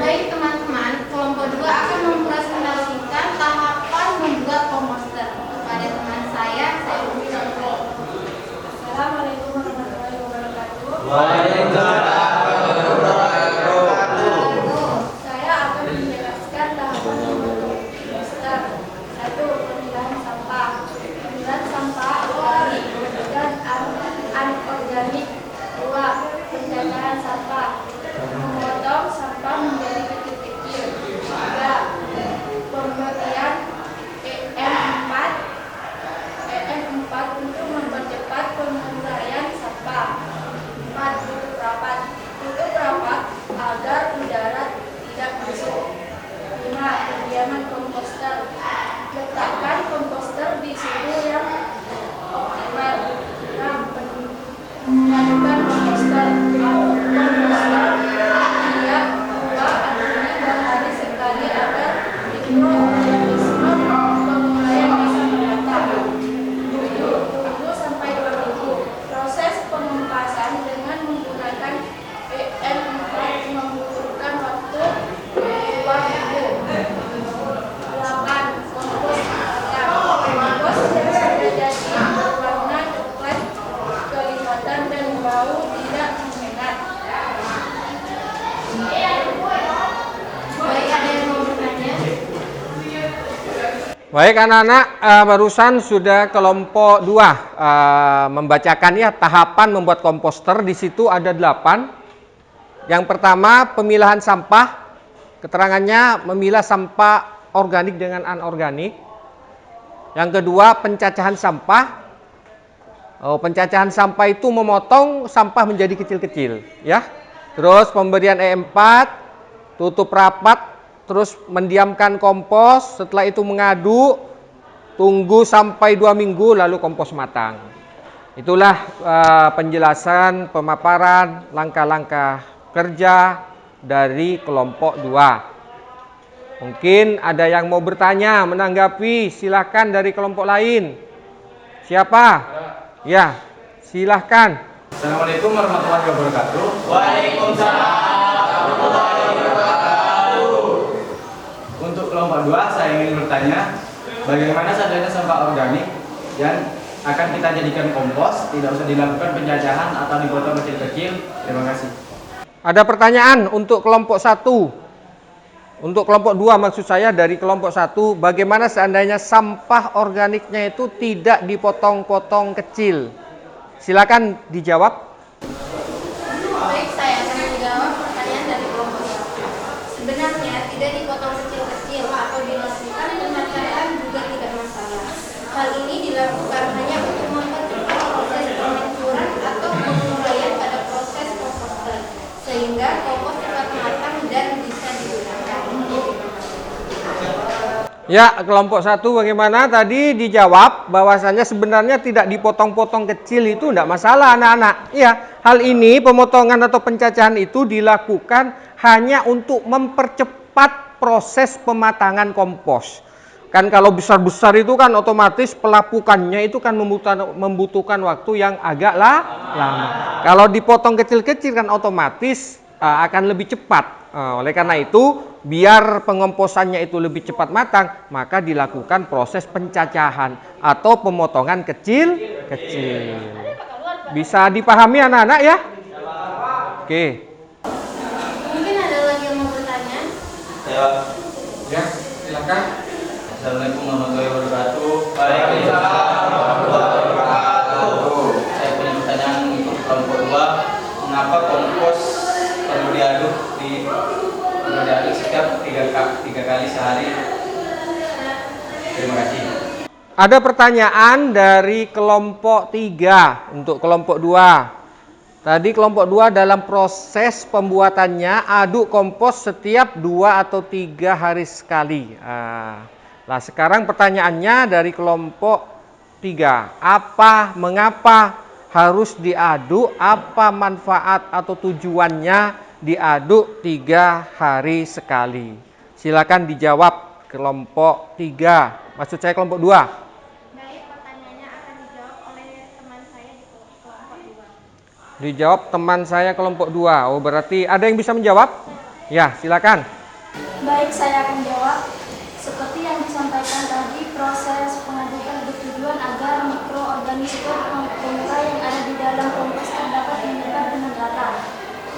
[SPEAKER 7] Baik teman-teman, kelompok 2 akan mempresentasikan tahapan membuat komposter. Kepada teman saya ucapkan
[SPEAKER 2] Assalamualaikum warahmatullahi wabarakatuh.
[SPEAKER 6] Waalaikumsalam warahmatullahi wabarakatuh.
[SPEAKER 2] Saya akan menjelaskan tahapan membuat komposter. 1. Pemilahan sampah. Pemilahan sampah organik dan anorganik. 2. Pencacahan sampah. Memotong sampah menjadi kecil-kecil. 3. Pemberian EM4 untuk mempercepat penguraian sampah. 4. Tutup rapat. Tutup rapat agar udara tidak masuk. 5. Pendiaman komposter. Letakkan komposter di suhu yang optimal. 6. Mengadukan komposter. Komposter tidak 2 hari 2 hari sekali agar mikroorganisme penguraian bisa merata. 7. Tunggu sampai 2 minggu. Proses pengempasan dengan menggunakan EM4 membutuhkan waktu 2 minggu. 8. Kompos matang. Kompos yang sudah jadi berwarna coklat kelihatan dan bau tidak menyengat.
[SPEAKER 7] baik, ada yang mau bertanya?
[SPEAKER 1] Baik anak-anak, barusan sudah kelompok 2 membacakan ya tahapan membuat komposter. Di situ ada 8. Yang pertama, pemilahan sampah. Keterangannya memilah sampah organik dengan anorganik. Yang kedua, pencacahan sampah. Pencacahan sampah itu memotong sampah menjadi kecil-kecil, ya. Terus pemberian EM4, tutup rapat, terus mendiamkan kompos, setelah itu mengaduk, tunggu sampai 2 minggu lalu kompos matang. Itulah penjelasan pemaparan langkah-langkah kerja dari kelompok 2. Mungkin ada yang mau bertanya, menanggapi, silakan dari kelompok lain. Siapa? Ya, silakan.
[SPEAKER 3] Assalamualaikum warahmatullahi wabarakatuh.
[SPEAKER 6] Waalaikumsalam warahmatullahi wabarakatuh.
[SPEAKER 3] Untuk kelompok 2 saya ingin bertanya, bagaimana seandainya sampah organik yang akan kita jadikan kompos tidak usah dilakukan pencacahan atau dipotong kecil-kecil? Terima kasih.
[SPEAKER 1] Ada pertanyaan untuk kelompok 1. Untuk kelompok 2 maksud saya, dari kelompok 1, bagaimana seandainya sampah organiknya itu tidak dipotong-potong kecil? Silakan dijawab.
[SPEAKER 7] Baik, saya akan menjawab pertanyaan dari kelompok 1. Sebenarnya tidak dipotong kecil-kecil atau dilakukan pencacahan juga tidak masalah. Hal ini dilakukan hanya untuk mempercepat proses penghancuran atau penguraian pada proses komposter, sehingga kompos cepat matang dan bisa digunakan.
[SPEAKER 1] Ya, kelompok 1 bagaimana? Tadi dijawab bahwasannya sebenarnya tidak dipotong-potong kecil itu tidak masalah anak-anak. Ya, hal ini pemotongan atau pencacahan itu dilakukan hanya untuk mempercepat proses pematangan kompos. Kan kalau besar-besar itu kan otomatis pelapukannya itu kan membutuhkan waktu yang agak lama. Kalau dipotong kecil-kecil kan otomatis akan lebih cepat. Oleh karena itu, biar pengomposannya itu lebih cepat matang, maka dilakukan proses pencacahan atau pemotongan kecil-kecil. Bisa dipahami anak-anak ya? Oke.
[SPEAKER 7] Mungkin ada lagi yang mau bertanya?
[SPEAKER 3] Ya, silakan.
[SPEAKER 9] Assalamualaikum warahmatullahi wabarakatuh.
[SPEAKER 6] Waalaikumsalam warahmatullahi wabarakatuh.
[SPEAKER 9] Saya punya pertanyaan untuk kelompok 2. Mengapa kompos perlu diaduk setiap tiga kali sehari? Terima kasih.
[SPEAKER 1] Ada pertanyaan dari kelompok 3 untuk kelompok 2. Tadi kelompok 2 dalam proses pembuatannya aduk kompos setiap 2 atau 3 hari sekali. Nah, sekarang pertanyaannya dari kelompok 3. Mengapa harus diaduk? Apa manfaat atau tujuannya diaduk 3 hari sekali? Silakan dijawab kelompok 3. Maksud saya kelompok 2.
[SPEAKER 7] Baik, pertanyaannya akan dijawab oleh teman saya di kelompok 2.
[SPEAKER 1] Dijawab teman saya kelompok 2. Oh, berarti ada yang bisa menjawab? Ya, silakan.
[SPEAKER 2] Baik, saya akan jawab. Seperti yang disampaikan tadi, proses pengadukan bertujuan agar mikroorganisme pemurah yang ada di dalam komposter dapat menyebar dengan rata.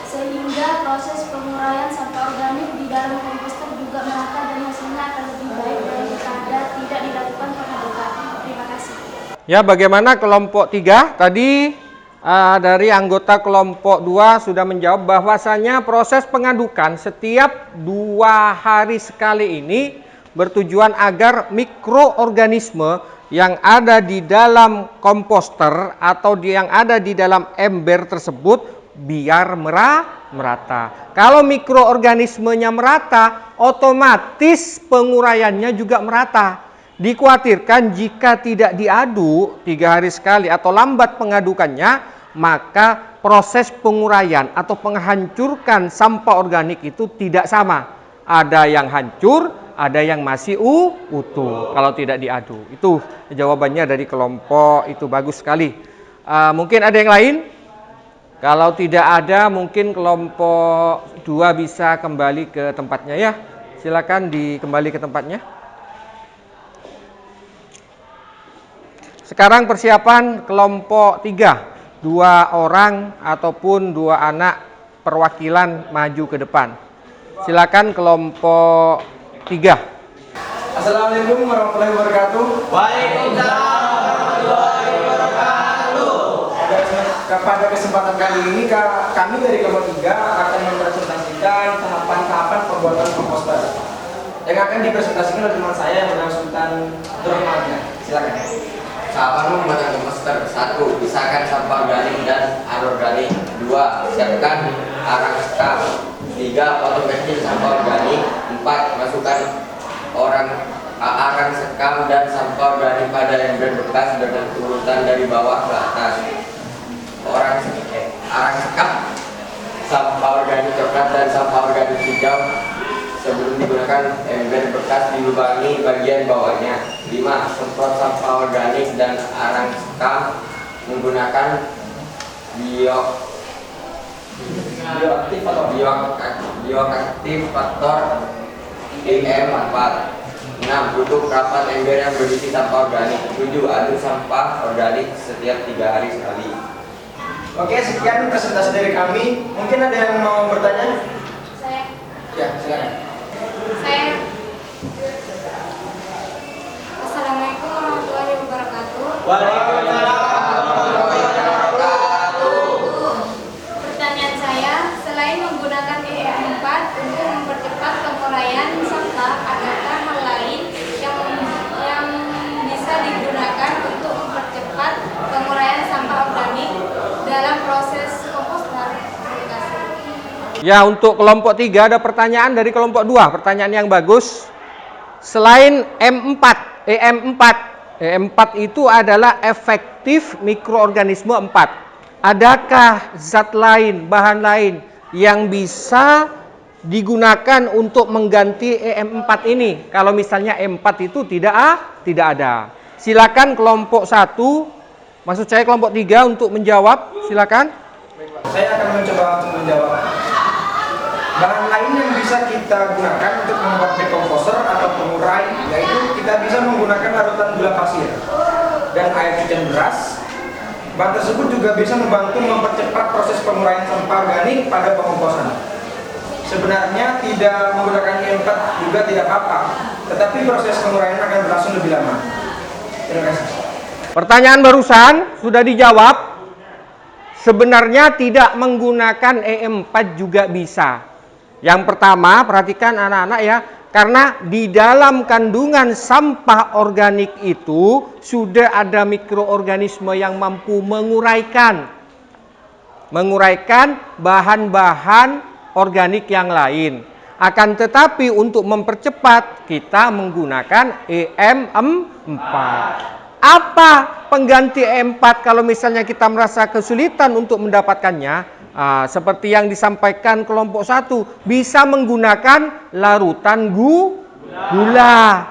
[SPEAKER 2] Sehingga proses penguraian sampah organik di dalam komposter juga merata dan hasilnya akan lebih baik daripada tidak dilakukan pengadukan. Terima kasih.
[SPEAKER 1] Ya, bagaimana kelompok 3? Tadi dari anggota kelompok 2 sudah menjawab bahwasanya proses pengadukan setiap 2 hari sekali ini bertujuan agar mikroorganisme yang ada di dalam komposter atau yang ada di dalam ember tersebut biar merata. Kalau mikroorganismenya merata, otomatis penguraiannya juga merata. Dikhawatirkan jika tidak diaduk 3 hari sekali atau lambat pengadukannya, maka proses penguraian atau menghancurkan sampah organik itu tidak sama. Ada yang hancur, ada yang masih utuh kalau tidak diaduk. Itu jawabannya dari kelompok itu, bagus sekali. Mungkin ada yang lain? Kalau tidak ada, mungkin kelompok 2 bisa kembali ke tempatnya ya. Silakan kembali ke tempatnya. Sekarang persiapan kelompok 3. 2 orang ataupun 2 anak perwakilan maju ke depan. Silakan kelompok 3.
[SPEAKER 3] Assalamualaikum warahmatullahi wabarakatuh.
[SPEAKER 6] Waalaikumsalam warahmatullahi wabarakatuh.
[SPEAKER 3] Pada kesempatan kali ini kami dari kelompok 3 akan mempresentasikan tahapan-tahapan pembuatan komposter yang akan dipresentasikan oleh teman saya yang bernama Sultan Abdurrahman. Silakan.
[SPEAKER 4] Tahapan pembuatan komposter. 1. Pisahkan sampah organik dan anorganik. 2. Siapkan arang sekam. 3. Potong kecil sampah organik. 4. Masukkan arang sekam dan sampah organik pada ember bekas dengan urutan dari bawah ke atas. Arang sekam, sampah organik coklat dan sampah organik hijau. Sebelum digunakan ember bekas dilubangi bagian bawahnya. 5. Semprot sampah organik dan arang sekam menggunakan bioaktivator PM4. 6. Tutup rapat ember yang berisi sampah organik. 7. Aduk sampah organik setiap 3 hari sekali.
[SPEAKER 3] Oke, sekian presentasi dari kami. Mungkin ada yang mau bertanya?
[SPEAKER 7] Saya.
[SPEAKER 3] Ya, silakan.
[SPEAKER 2] Assalamualaikum warahmatullahi wabarakatuh.
[SPEAKER 6] Waalaikumsalam warahmatullahi wabarakatuh.
[SPEAKER 7] Pertanyaan saya, selain menggunakan EM4 untuk mempercepat penguraian sampah, adakah hal lain yang bisa digunakan untuk mempercepat penguraian sampah organik dalam proses komposter? Terima kasih.
[SPEAKER 1] Ya, untuk kelompok 3 ada pertanyaan dari kelompok 2. Pertanyaan yang bagus. selain M4, EM4 itu adalah efektif mikroorganisme 4. Adakah zat lain, bahan lain yang bisa digunakan untuk mengganti EM4 ini? Kalau misalnya M4 itu tidak ada. Silakan kelompok 1, maksud saya kelompok 3 untuk menjawab, silakan.
[SPEAKER 3] Saya akan mencoba untuk menjawab. Bahan lain yang bisa kita gunakan untuk membuat decomposer atau pengurai, yaitu kita bisa menggunakan larutan gula pasir dan air cucian beras. Bahan tersebut juga bisa membantu mempercepat proses penguraian sampah organik pada pengomposan. Sebenarnya tidak menggunakan EM4 juga tidak apa-apa, tetapi proses penguraian akan berlangsung lebih lama. Terima kasih.
[SPEAKER 1] Pertanyaan barusan sudah dijawab. Sebenarnya tidak menggunakan EM4 juga bisa. Yang pertama, perhatikan anak-anak ya, karena di dalam kandungan sampah organik itu sudah ada mikroorganisme yang mampu menguraikan bahan-bahan organik yang lain. Akan tetapi untuk mempercepat kita menggunakan EM4. Apa pengganti EM4 kalau misalnya kita merasa kesulitan untuk mendapatkannya? Seperti yang disampaikan kelompok 1, bisa menggunakan larutan gula.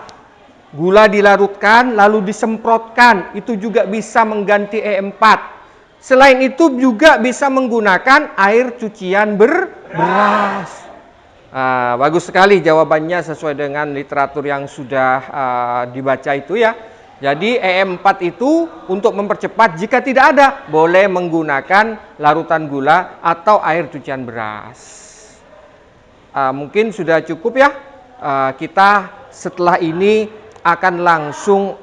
[SPEAKER 1] Gula dilarutkan lalu disemprotkan, itu juga bisa mengganti EM4. Selain itu juga bisa menggunakan air cucian beras. Bagus sekali jawabannya sesuai dengan literatur yang sudah dibaca itu ya. Jadi EM4 itu untuk mempercepat, jika tidak ada, boleh menggunakan larutan gula atau air cucian beras. Mungkin sudah cukup ya. Kita setelah ini akan langsung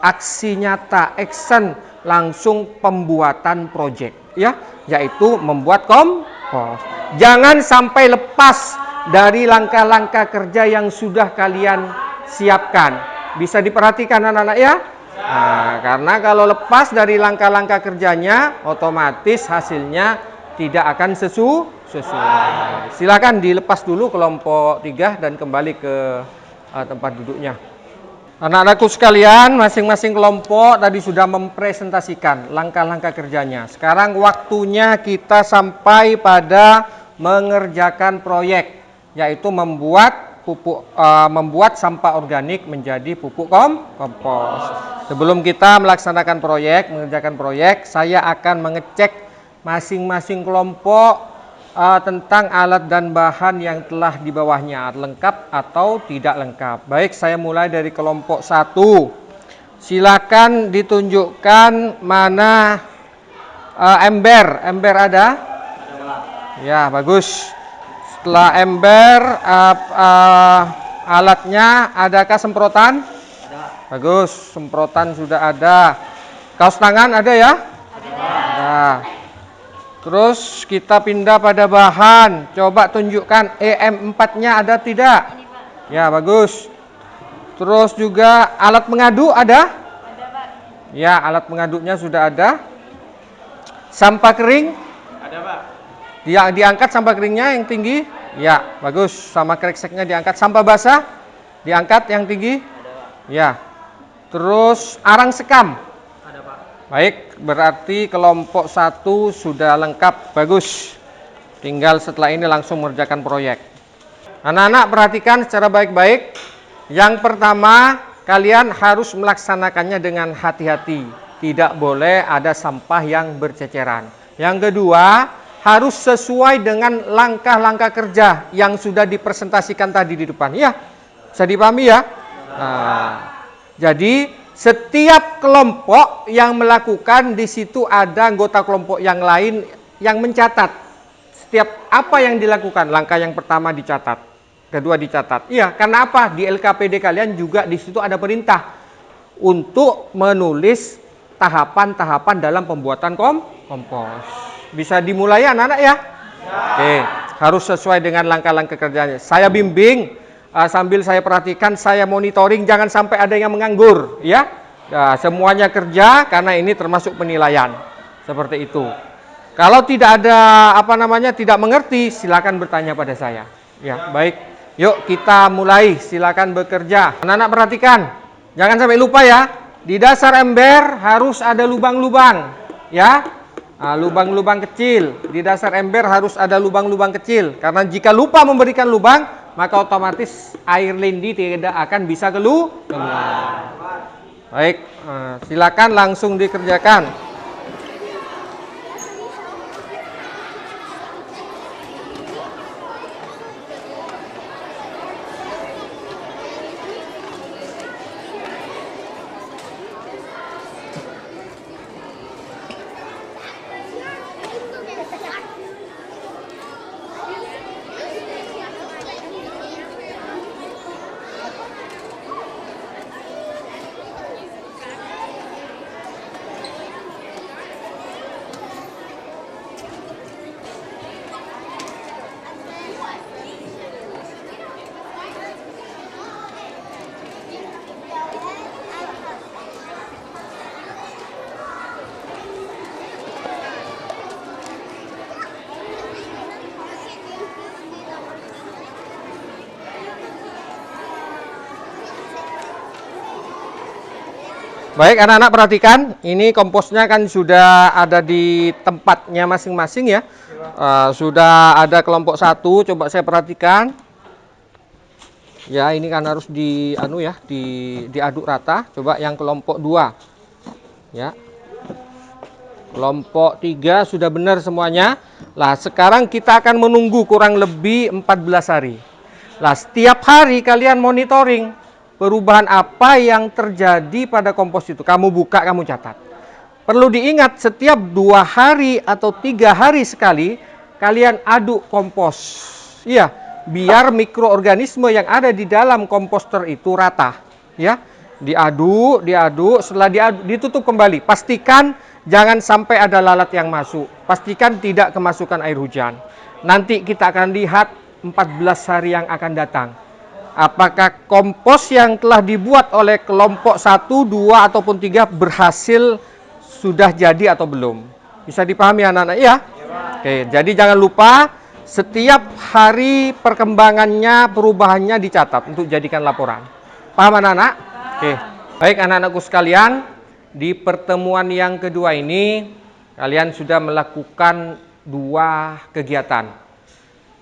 [SPEAKER 1] aksi nyata, action, langsung pembuatan proyek ya, yaitu membuat kompos. Jangan sampai lepas dari langkah-langkah kerja yang sudah kalian siapkan. Bisa diperhatikan anak-anak ya. Karena kalau lepas dari langkah-langkah kerjanya, otomatis hasilnya tidak akan sesuai. Silakan dilepas dulu kelompok 3 dan kembali ke tempat duduknya. Anak-anakku sekalian, masing-masing kelompok tadi sudah mempresentasikan langkah-langkah kerjanya. Sekarang waktunya kita sampai pada mengerjakan proyek, yaitu membuat sampah organik menjadi pupuk kompos. Sebelum kita mengerjakan proyek, saya akan mengecek masing-masing kelompok tentang alat dan bahan yang telah di bawahnya, lengkap atau tidak lengkap. Baik, saya mulai dari kelompok 1. Silakan ditunjukkan mana ember. Ember ada? Ya, bagus. Setelah ember, alatnya adakah semprotan? Ada. Bagus, semprotan sudah ada. Kaos tangan ada ya? Ada. Terus kita pindah pada bahan. Coba tunjukkan EM4-nya ada tidak? Ya, bagus. Terus juga alat mengadu ada? Ada, Pak. Ya, alat pengadunya sudah ada. Sampah kering? Ada, Pak. Diangkat sampah keringnya yang tinggi? Ya, bagus. Sama krekseknya diangkat. Sampah basah? Diangkat yang tinggi? Ada, Pak. Ya. Terus arang sekam? Ada, Pak. Baik, berarti kelompok 1 sudah lengkap. Bagus. Tinggal setelah ini langsung mengerjakan proyek. Anak-anak perhatikan secara baik-baik. Yang pertama, kalian harus melaksanakannya dengan hati-hati. Tidak boleh ada sampah yang berceceran. Yang kedua, harus sesuai dengan langkah-langkah kerja yang sudah dipresentasikan tadi di depan. Ya, bisa dipahami ya? Jadi setiap kelompok yang melakukan, di situ ada anggota kelompok yang lain yang mencatat. Setiap apa yang dilakukan, langkah yang pertama dicatat, kedua dicatat. Iya, karena apa? Di LKPD kalian juga di situ ada perintah untuk menulis tahapan-tahapan dalam pembuatan kompos. Bisa dimulai ya anak-anak ya? Oke, harus sesuai dengan langkah-langkah kerjanya. Saya bimbing, sambil saya perhatikan, saya monitoring, jangan sampai ada yang menganggur ya. Nah, semuanya kerja karena ini termasuk penilaian. Seperti itu. Kalau tidak ada tidak mengerti, silakan bertanya pada saya. Ya, baik. Yuk kita mulai, silakan bekerja. Anak-anak perhatikan, jangan sampai lupa ya. Di dasar ember harus ada lubang-lubang, ya. Nah, lubang-lubang kecil. Di dasar ember harus ada lubang-lubang kecil. Karena jika lupa memberikan lubang, maka otomatis air lindi tidak akan bisa keluar. Baik, silakan langsung dikerjakan. Baik, anak-anak perhatikan, ini komposnya kan sudah ada di tempatnya masing-masing ya. Sudah ada kelompok 1, coba saya perhatikan. Ya, ini kan harus diaduk rata. Coba yang kelompok 2. Ya. Kelompok 3 sudah benar semuanya. Lah, sekarang kita akan menunggu kurang lebih 14 hari. Lah, setiap hari kalian monitoring perubahan apa yang terjadi pada kompos itu. Kamu buka, kamu catat. Perlu diingat, setiap 2 hari atau 3 hari sekali kalian aduk kompos. Iya, biar mikroorganisme yang ada di dalam komposter itu rata. Ya, diaduk, setelah diaduk ditutup kembali. Pastikan jangan sampai ada lalat yang masuk. Pastikan tidak kemasukan air hujan. Nanti kita akan lihat 14 hari yang akan datang. Apakah kompos yang telah dibuat oleh kelompok 1, 2, ataupun 3 berhasil sudah jadi atau belum. Bisa dipahami anak-anak ya? Oke, jadi jangan lupa setiap hari perkembangannya, perubahannya dicatat untuk jadikan laporan. Paham anak-anak? Oke, baik anak-anakku sekalian, di pertemuan yang kedua ini kalian sudah melakukan 2 kegiatan.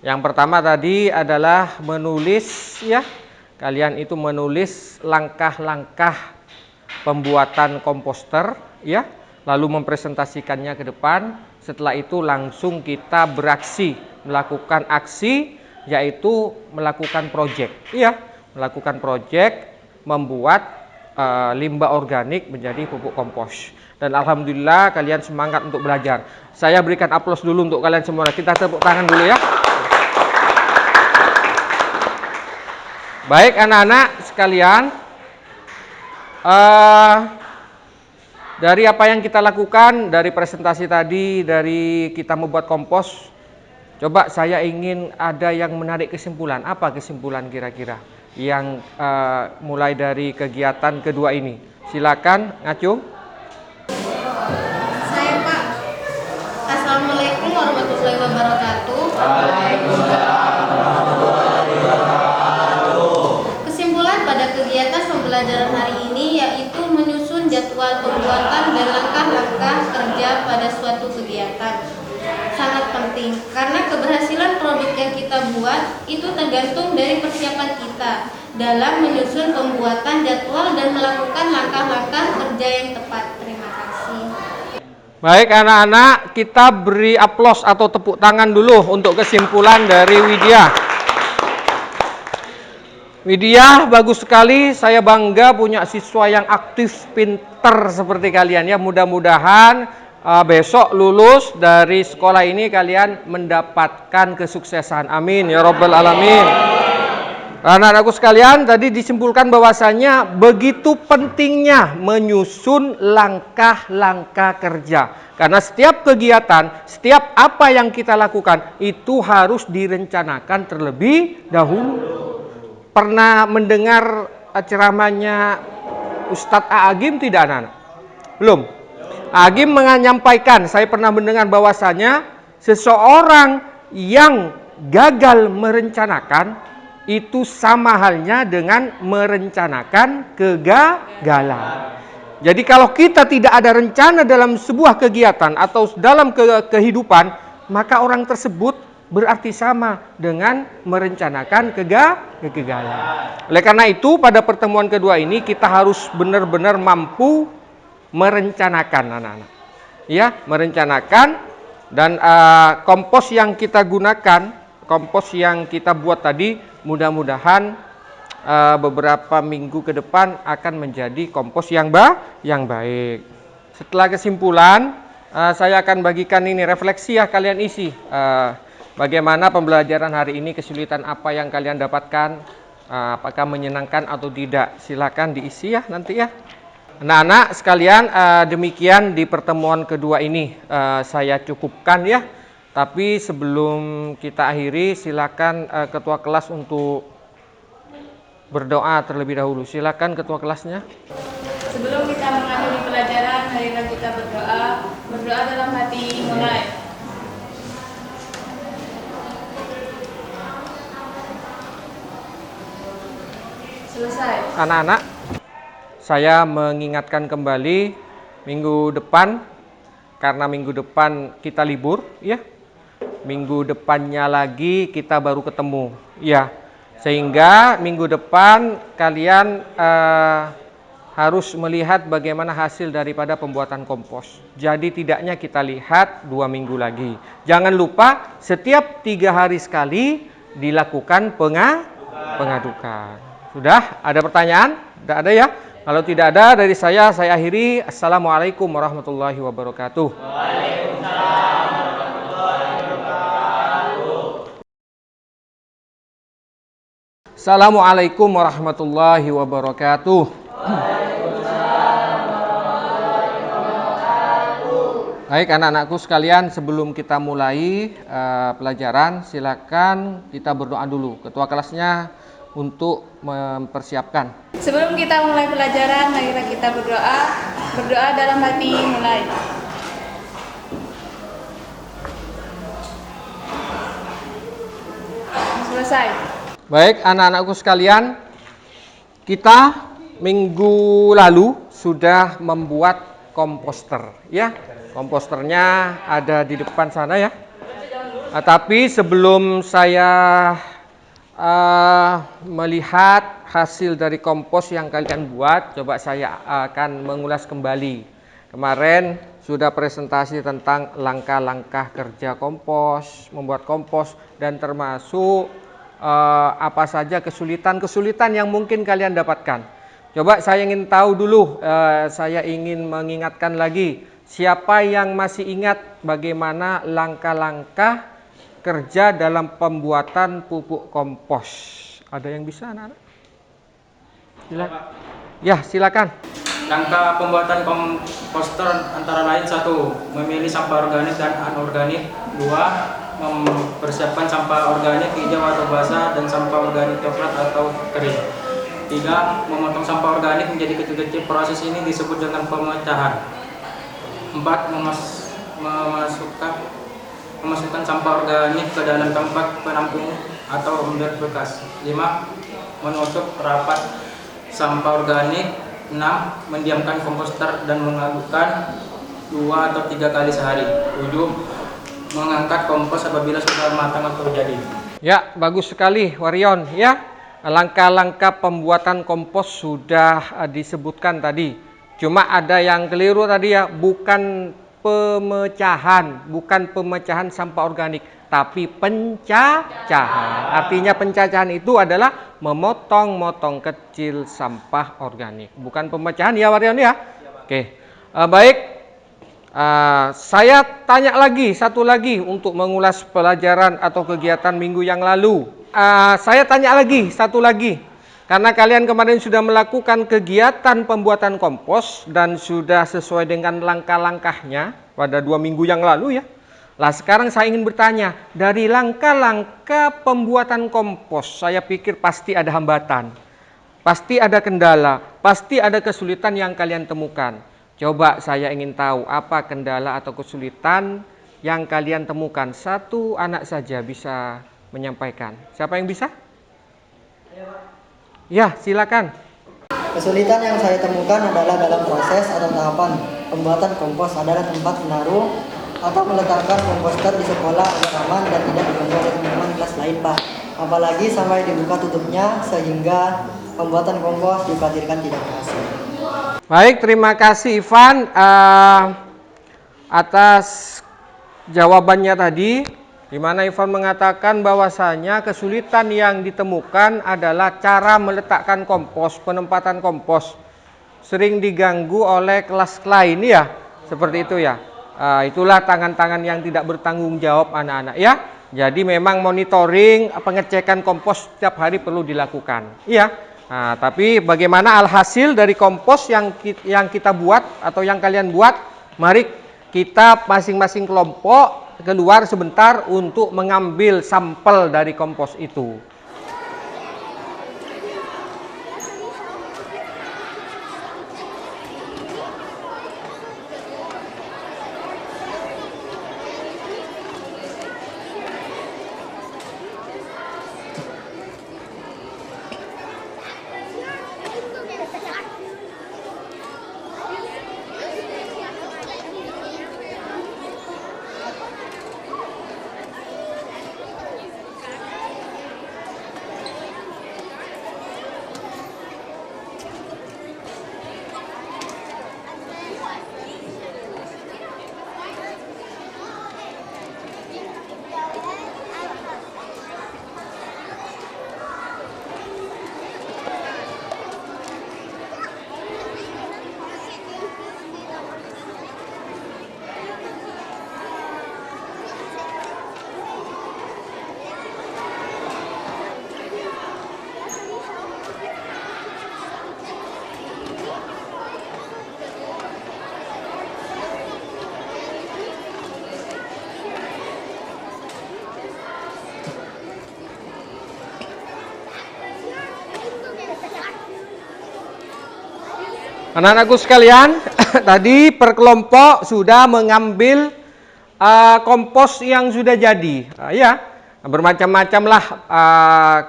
[SPEAKER 1] Yang pertama tadi adalah menulis ya. Kalian itu menulis langkah-langkah pembuatan komposter ya, lalu mempresentasikannya ke depan. Setelah itu langsung kita beraksi, melakukan aksi yaitu melakukan proyek. Ya, melakukan proyek membuat limbah organik menjadi pupuk kompos. Dan alhamdulillah kalian semangat untuk belajar. Saya berikan aplaus dulu untuk kalian semua. Kita tepuk tangan dulu ya. Baik anak-anak sekalian, dari apa yang kita lakukan, dari presentasi tadi, dari kita membuat kompos, coba saya ingin ada yang menarik kesimpulan. Apa kesimpulan kira-kira yang mulai dari kegiatan kedua ini? Silakan Ngacung.
[SPEAKER 7] Saya Pak. Assalamualaikum warahmatullahi wabarakatuh. Kegiatan pembelajaran hari ini yaitu menyusun jadwal pembuatan dan langkah-langkah kerja pada suatu kegiatan. Sangat penting karena keberhasilan produk yang kita buat itu tergantung dari persiapan kita dalam menyusun pembuatan jadwal dan melakukan langkah-langkah kerja yang tepat. Terima kasih.
[SPEAKER 1] Baik anak-anak, kita beri aplaus atau tepuk tangan dulu untuk kesimpulan dari Widya. Widya, bagus sekali. Saya bangga punya siswa yang aktif, pinter seperti kalian ya. Mudah-mudahan besok lulus dari sekolah ini kalian mendapatkan kesuksesan. Amin ya Rabbal Alamin. Anak-anakku sekalian, tadi disimpulkan bahwasanya begitu pentingnya menyusun langkah-langkah kerja. Karena setiap kegiatan, setiap apa yang kita lakukan itu harus direncanakan terlebih dahulu. Pernah mendengar ceramahnya Ustadz Agim tidak anak-anak? Belum? Agim menyampaikan, saya pernah mendengar bahwasanya seseorang yang gagal merencanakan itu sama halnya dengan merencanakan kegagalan. Jadi kalau kita tidak ada rencana dalam sebuah kegiatan atau dalam kehidupan, maka orang tersebut berarti sama dengan merencanakan kegagalan. Oleh karena itu, pada pertemuan kedua ini kita harus benar-benar mampu merencanakan, anak-anak. Ya, merencanakan, dan kompos yang kita gunakan, kompos yang kita buat tadi, mudah-mudahan beberapa minggu ke depan akan menjadi kompos yang baik. Setelah kesimpulan, saya akan bagikan ini refleksi ya, kalian isi. Bagaimana pembelajaran hari ini, kesulitan apa yang kalian dapatkan, apakah menyenangkan atau tidak. Silakan diisi ya nanti ya. Anak-anak sekalian, demikian di pertemuan kedua ini saya cukupkan ya. Tapi sebelum kita akhiri, silakan ketua kelas untuk berdoa terlebih dahulu. Silakan ketua kelasnya.
[SPEAKER 2] Sebelum kita mengakhiri pelajaran, marilah kita berdoa. Berdoa dalam hati, mulai. Selesai.
[SPEAKER 1] Anak-anak, saya mengingatkan kembali minggu depan, karena minggu depan kita libur ya. Minggu depannya lagi kita baru ketemu ya. Sehingga minggu depan kalian harus melihat bagaimana hasil daripada pembuatan kompos. Jadi tidaknya kita lihat 2 minggu lagi. Jangan lupa setiap 3 hari sekali dilakukan pengadukan. Sudah? Ada pertanyaan? Tidak ada ya? Kalau tidak ada dari saya akhiri. Assalamualaikum warahmatullahi wabarakatuh. Waalaikumsalam warahmatullahi wabarakatuh. Assalamualaikum warahmatullahi wabarakatuh. Baik anak-anakku sekalian, sebelum kita mulai pelajaran, silakan kita berdoa dulu. Ketua kelasnya untuk mempersiapkan.
[SPEAKER 2] Sebelum kita mulai pelajaran, marilah kita berdoa. Berdoa dalam hati, mulai. Selesai.
[SPEAKER 1] Baik anak-anakku sekalian, kita minggu lalu sudah membuat komposter ya. Komposternya ada di depan sana ya. Tapi sebelum saya melihat hasil dari kompos yang kalian buat, coba saya akan mengulas kembali. Kemarin sudah presentasi tentang langkah-langkah kerja kompos, membuat kompos, dan termasuk apa saja kesulitan-kesulitan yang mungkin kalian dapatkan. Coba saya ingin tahu dulu, saya ingin mengingatkan lagi, siapa yang masih ingat bagaimana langkah-langkah kerja dalam pembuatan pupuk kompos? Ada yang bisa, anak-anak? Silakan. Ya, silakan.
[SPEAKER 3] Langkah pembuatan komposter antara lain: 1. Memilih sampah organik dan anorganik. 2. Mempersiapkan sampah organik hijau atau basah dan sampah organik coklat atau kering. 3. Memotong sampah organik menjadi kecil-kecil. Proses ini disebut dengan pemecahan. 4. Memasukkan sampah organik ke dalam tempat penampung atau ember bekas. 5. Menutup rapat sampah organik. 6. Mendiamkan komposter dan mengadukkan 2 atau 3 kali sehari. 7. Mengangkat kompos apabila sudah matang atau jadi.
[SPEAKER 1] Ya, bagus sekali Warion ya. Langkah-langkah pembuatan kompos sudah disebutkan tadi. Cuma ada yang keliru tadi ya, bukan pemecahan sampah organik, tapi pencacahan. Artinya pencacahan itu adalah memotong-motong kecil sampah organik, bukan pemecahan ya Warion ya. Oke, baik. Saya tanya lagi, satu lagi untuk mengulas pelajaran atau kegiatan minggu yang lalu. Saya tanya lagi, satu lagi. Karena kalian kemarin sudah melakukan kegiatan pembuatan kompos dan sudah sesuai dengan langkah-langkahnya pada 2 minggu yang lalu ya. Lah sekarang saya ingin bertanya, dari langkah-langkah pembuatan kompos, saya pikir pasti ada hambatan, pasti ada kendala, pasti ada kesulitan yang kalian temukan. Coba saya ingin tahu apa kendala atau kesulitan yang kalian temukan. Satu anak saja bisa menyampaikan. Siapa yang bisa? Ya, silakan.
[SPEAKER 10] Kesulitan yang saya temukan adalah dalam proses atau tahapan pembuatan kompos adalah tempat menaruh atau meletakkan komposter di sekolah agar aman dan tidak diganggu oleh teman-teman kelas lain, Pak. Apalagi sampai dibuka tutupnya sehingga pembuatan kompos dikhawatirkan tidak berhasil.
[SPEAKER 1] Baik, terima kasih Ivan atas jawabannya tadi, di mana Ivan mengatakan bahwasanya kesulitan yang ditemukan adalah cara meletakkan kompos, penempatan kompos sering diganggu oleh kelas lain ya, seperti itu ya. Itulah tangan-tangan yang tidak bertanggung jawab anak-anak ya. Jadi memang monitoring, pengecekan kompos setiap hari perlu dilakukan. Iya. Nah, tapi bagaimana alhasil dari kompos yang kita buat atau yang kalian buat? Mari kita masing-masing kelompok keluar sebentar untuk mengambil sampel dari kompos itu. Anak-anakku sekalian, tadi per kelompok sudah mengambil kompos yang sudah jadi. Ya, bermacam-macam lah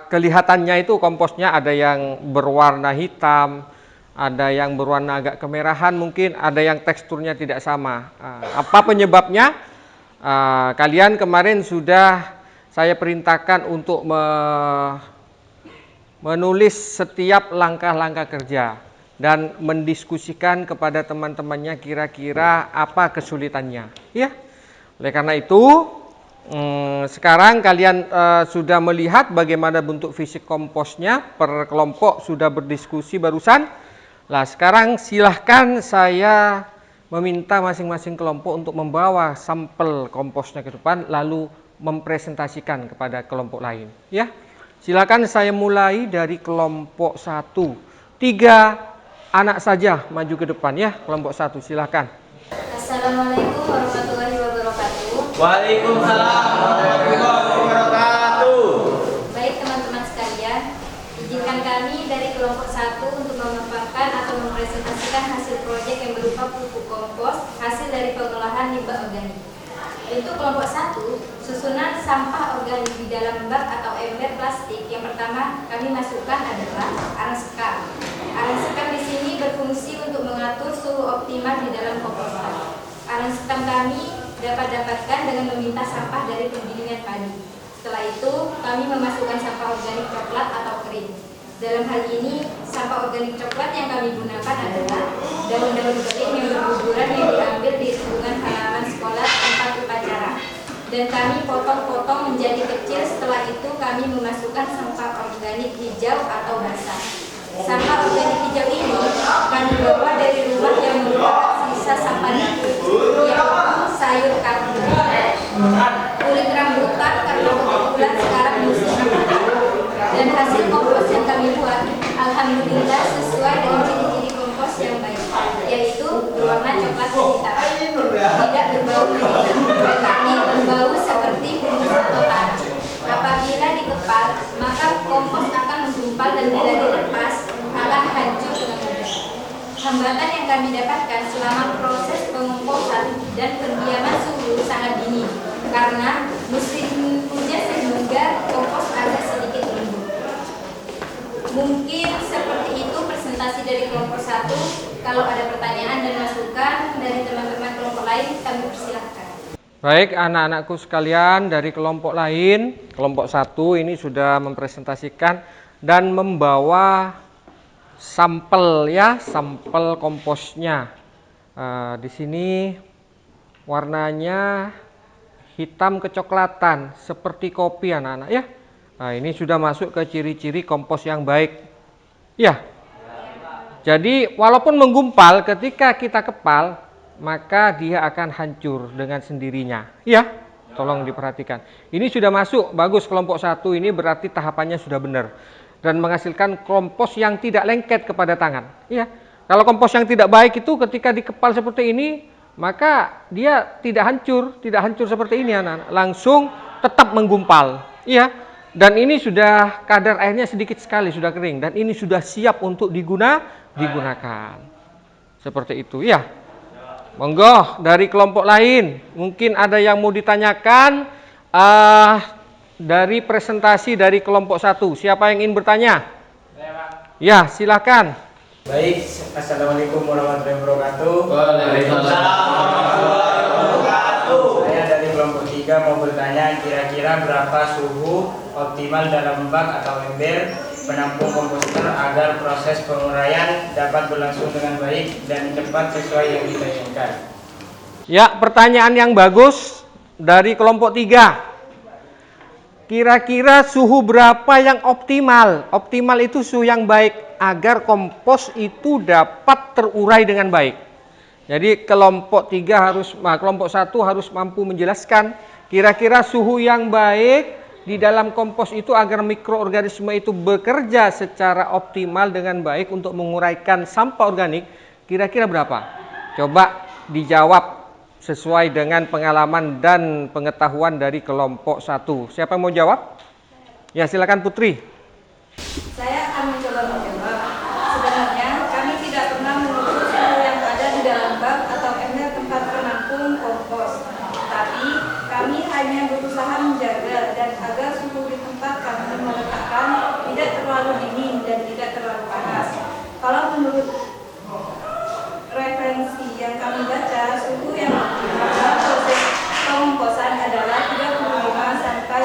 [SPEAKER 1] kelihatannya itu komposnya, ada yang berwarna hitam, ada yang berwarna agak kemerahan mungkin, ada yang teksturnya tidak sama. Apa penyebabnya? Kalian kemarin sudah saya perintahkan untuk menulis setiap langkah-langkah kerja dan mendiskusikan kepada teman-temannya kira-kira apa kesulitannya. Ya, oleh karena itu sekarang kalian sudah melihat bagaimana bentuk fisik komposnya, per kelompok sudah berdiskusi barusan. Nah, sekarang silahkan saya meminta masing-masing kelompok untuk membawa sampel komposnya ke depan, lalu mempresentasikan kepada kelompok lain. Ya, silakan saya mulai dari kelompok 1. 3 anak saja maju ke depan ya, kelompok 1 silakan.
[SPEAKER 5] Assalamualaikum warahmatullahi wabarakatuh.
[SPEAKER 6] Waalaikumsalam warahmatullahi wabarakatuh.
[SPEAKER 5] Baik teman-teman sekalian, izinkan kami dari kelompok 1 untuk memaparkan atau mempresentasikan hasil proyek yang berupa pupuk kompos hasil dari pengolahan limbah organik. Untuk kelompok 1, susunan sampah organik di dalam bak atau ember plastik yang pertama kami masukkan adalah arang sekam. Arang sekam di sini berfungsi untuk mengatur suhu optimal di dalam komposter. Arang sekam kami dapat dapatkan dengan meminta sampah dari penggilingan padi. Setelah itu, kami memasukkan sampah organik coklat atau kering. Dalam hal ini, sampah organik coklat yang kami gunakan adalah daun-daun kering yang berguguran yang diambil di lingkungan halaman sekolah tempat upacara. Dan kami potong-potong menjadi kecil, setelah itu kami memasukkan sampah organik hijau atau basah. Sampah organik hijau ini kami bawa dari rumah yang merupakan sisa sampah dapur, yaitu sayur kangkung, kulit rambutan karena kebetulan sekarang musim rambutan. Dan hasil kompos yang kami buat, alhamdulillah sesuai dengan ciri-ciri kompos yang baik, yaitu berwarna coklat hitam, tidak berbau menyengat, tetapi berbau seperti bumbu atau tanah. Apabila dikepal, maka kompos akan menggumpal dan bila dilepas akan hancur dengan mudah. Hambatan yang kami dapatkan selama proses pengomposan dan pendiaman suhu sangat dingin karena musim hujan sehingga kompos agak sedikit lembut. Mungkin seperti itu presentasi dari kelompok 1. Kalau ada pertanyaan dan masukan dari teman-teman kelompok lain, kami persilahkan.
[SPEAKER 1] Baik, anak-anakku sekalian dari kelompok lain, kelompok 1 ini sudah mempresentasikan dan membawa sampel ya, sampel komposnya. Di sini warnanya hitam kecoklatan seperti kopi anak-anak ya. Nah, ini sudah masuk ke ciri-ciri kompos yang baik. Ya. Jadi walaupun menggumpal, ketika kita kepal, maka dia akan hancur dengan sendirinya. Ya, tolong diperhatikan. Ini sudah masuk, bagus kelompok 1 ini berarti tahapannya sudah benar. Dan menghasilkan kompos yang tidak lengket kepada tangan. Ya. Kalau kompos yang tidak baik itu ketika dikepal seperti ini, maka dia tidak hancur seperti ini anak-anak. Langsung tetap menggumpal. Ya. Dan ini sudah kadar airnya sedikit sekali, sudah kering. Dan ini sudah siap untuk digunakan. Seperti itu ya. Monggo dari kelompok lain. Mungkin ada yang mau ditanyakan dari presentasi dari kelompok 1. Siapa yang ingin bertanya? Ya, silakan.
[SPEAKER 6] Baik, assalamualaikum warahmatullahi wabarakatuh. Saya dari kelompok 3 mau bertanya, kira-kira berapa suhu optimal dalam bak atau ember penampung komposter agar proses penguraian dapat berlangsung dengan baik dan cepat sesuai yang kita inginkan?
[SPEAKER 1] Ya, pertanyaan yang bagus dari kelompok 3. Kira-kira suhu berapa yang optimal? Optimal itu suhu yang baik agar kompos itu dapat terurai dengan baik. Jadi kelompok 1 harus mampu menjelaskan kira-kira suhu yang baik di dalam kompos itu agar mikroorganisme itu bekerja secara optimal dengan baik untuk menguraikan sampah organik. Kira-kira berapa? Coba dijawab sesuai dengan pengalaman dan pengetahuan dari kelompok 1. Siapa yang mau jawab? Ya, silakan Putri.
[SPEAKER 2] Saya akan mencoba menjawab. Sebenarnya kami tidak pernah mengukur suhu yang ada di dalam bak atau ember tempat penampung kompos. Tapi kami hanya berusaha menjaga dan agar suhu di tempat kami meletakkan tidak terlalu dingin dan tidak terlalu panas. Kalau menurut referensi yang kami baca, suhu yang optimal dalam proses pengomposan adalah 35 sampai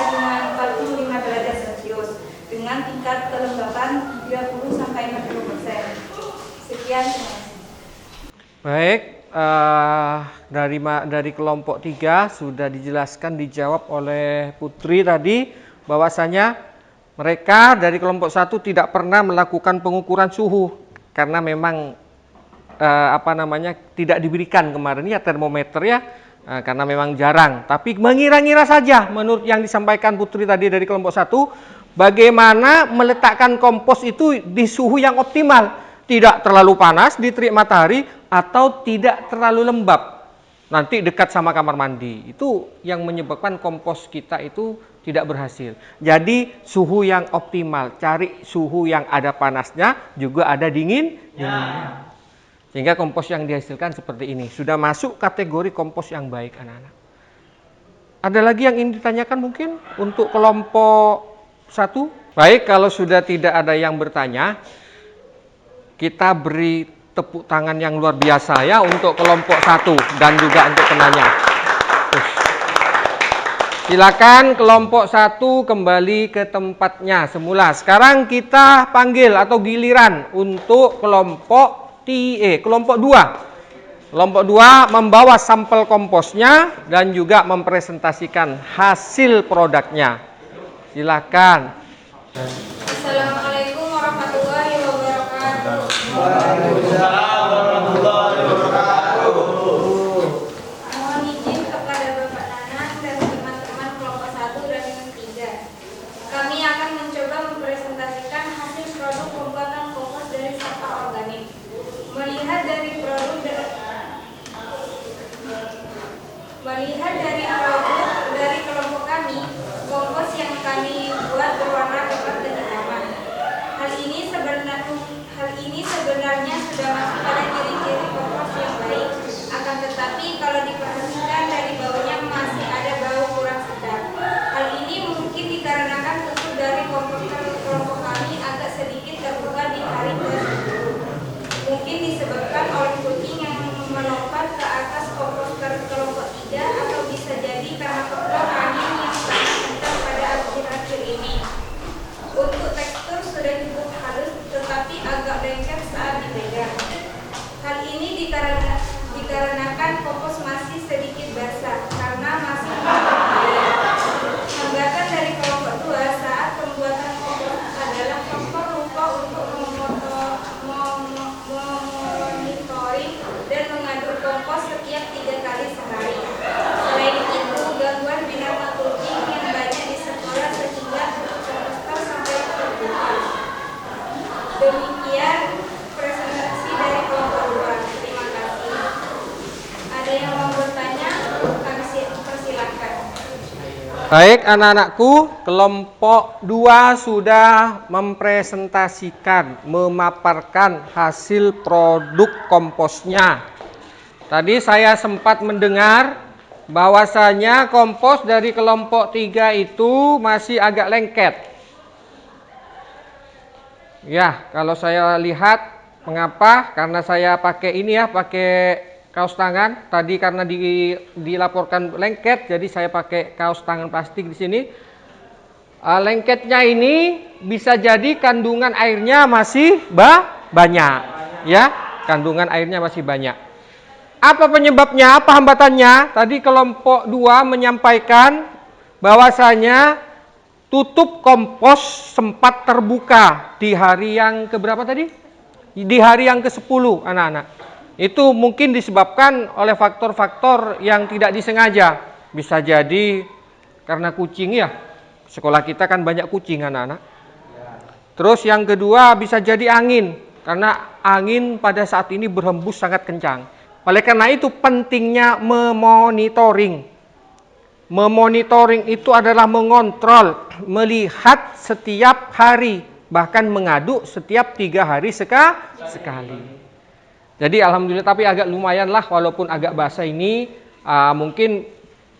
[SPEAKER 2] 45 derajat Celcius dengan tingkat kelembapan 30 sampai 40%. Sekian, terima kasih.
[SPEAKER 1] Baik, dari kelompok 3 sudah dijelaskan, dijawab oleh Putri tadi bahwasanya mereka dari kelompok 1 tidak pernah melakukan pengukuran suhu karena memang tidak diberikan kemarin ya termometer ya, karena memang jarang. Tapi mengira-ngira saja menurut yang disampaikan Putri tadi dari kelompok 1, bagaimana meletakkan kompos itu di suhu yang optimal. Tidak terlalu panas di terik matahari atau tidak terlalu lembab. Nanti dekat sama kamar mandi. Itu yang menyebabkan kompos kita itu tidak berhasil. Jadi suhu yang optimal, cari suhu yang ada panasnya juga ada dinginnya. Sehingga kompos yang dihasilkan seperti ini. Sudah masuk kategori kompos yang baik anak-anak. Ada lagi yang ingin ditanyakan mungkin untuk kelompok 1? Baik, kalau sudah tidak ada yang bertanya, kita beri tepuk tangan yang luar biasa ya untuk kelompok 1 dan juga untuk penanya. Silakan kelompok 1 kembali ke tempatnya semula. Sekarang kita panggil atau giliran untuk kelompok 2. Kelompok 2 membawa sampel komposnya dan juga mempresentasikan hasil produknya. Silakan.
[SPEAKER 2] Assalamualaikum warahmatullahi wabarakatuh.
[SPEAKER 6] Waalaikumsalam warahmatullahi wabarakatuh.
[SPEAKER 2] Mohon izin kepada Bapak Nanang dan teman-teman kelompok 1 dan 3. Kami akan mencoba mempresentasikan hasil produk pembuatan kompos dari sampah organik. Melihat dari produk dari kelompok kami, kompos yang kami buat berwarna coklat dan hitaman. Hal ini sebenarnya sudah masuk pada ciri-ciri kompos yang baik. Akan tetapi kalau diperhatikan dari baunya masih ada bau kurang sedap. Hal ini mungkin dikarenakan bentuk dari komposter kelompok kami agak sedikit Demikian presentasi dari kelompok 2. Terima kasih. Ada yang mau bertanya? Kami persilakan.
[SPEAKER 1] Baik anak-anakku, kelompok 2 sudah mempresentasikan, memaparkan hasil produk komposnya. Tadi saya sempat mendengar bahwasanya kompos dari kelompok 3 itu masih agak lengket. Ya, kalau saya lihat, mengapa? Karena saya pakai ini ya, pakai kaos tangan. Tadi karena dilaporkan lengket, jadi saya pakai kaos tangan plastik di sini. Lengketnya ini bisa jadi kandungan airnya masih banyak, ya, kandungan airnya masih banyak. Apa penyebabnya? Apa hambatannya? Tadi kelompok 2 menyampaikan bahwasanya tutup kompos sempat terbuka di hari yang keberapa tadi? Di hari yang ke-10, anak-anak. Itu mungkin disebabkan oleh faktor-faktor yang tidak disengaja. Bisa jadi karena kucing ya. Sekolah kita kan banyak kucing, anak-anak. Terus yang kedua bisa jadi angin. Karena angin pada saat ini berhembus sangat kencang. Oleh karena itu pentingnya memonitoring. Memonitoring itu adalah mengontrol, melihat setiap hari, bahkan mengaduk setiap 3 hari sekali. Jadi alhamdulillah, tapi agak lumayan lah walaupun agak basah ini. Mungkin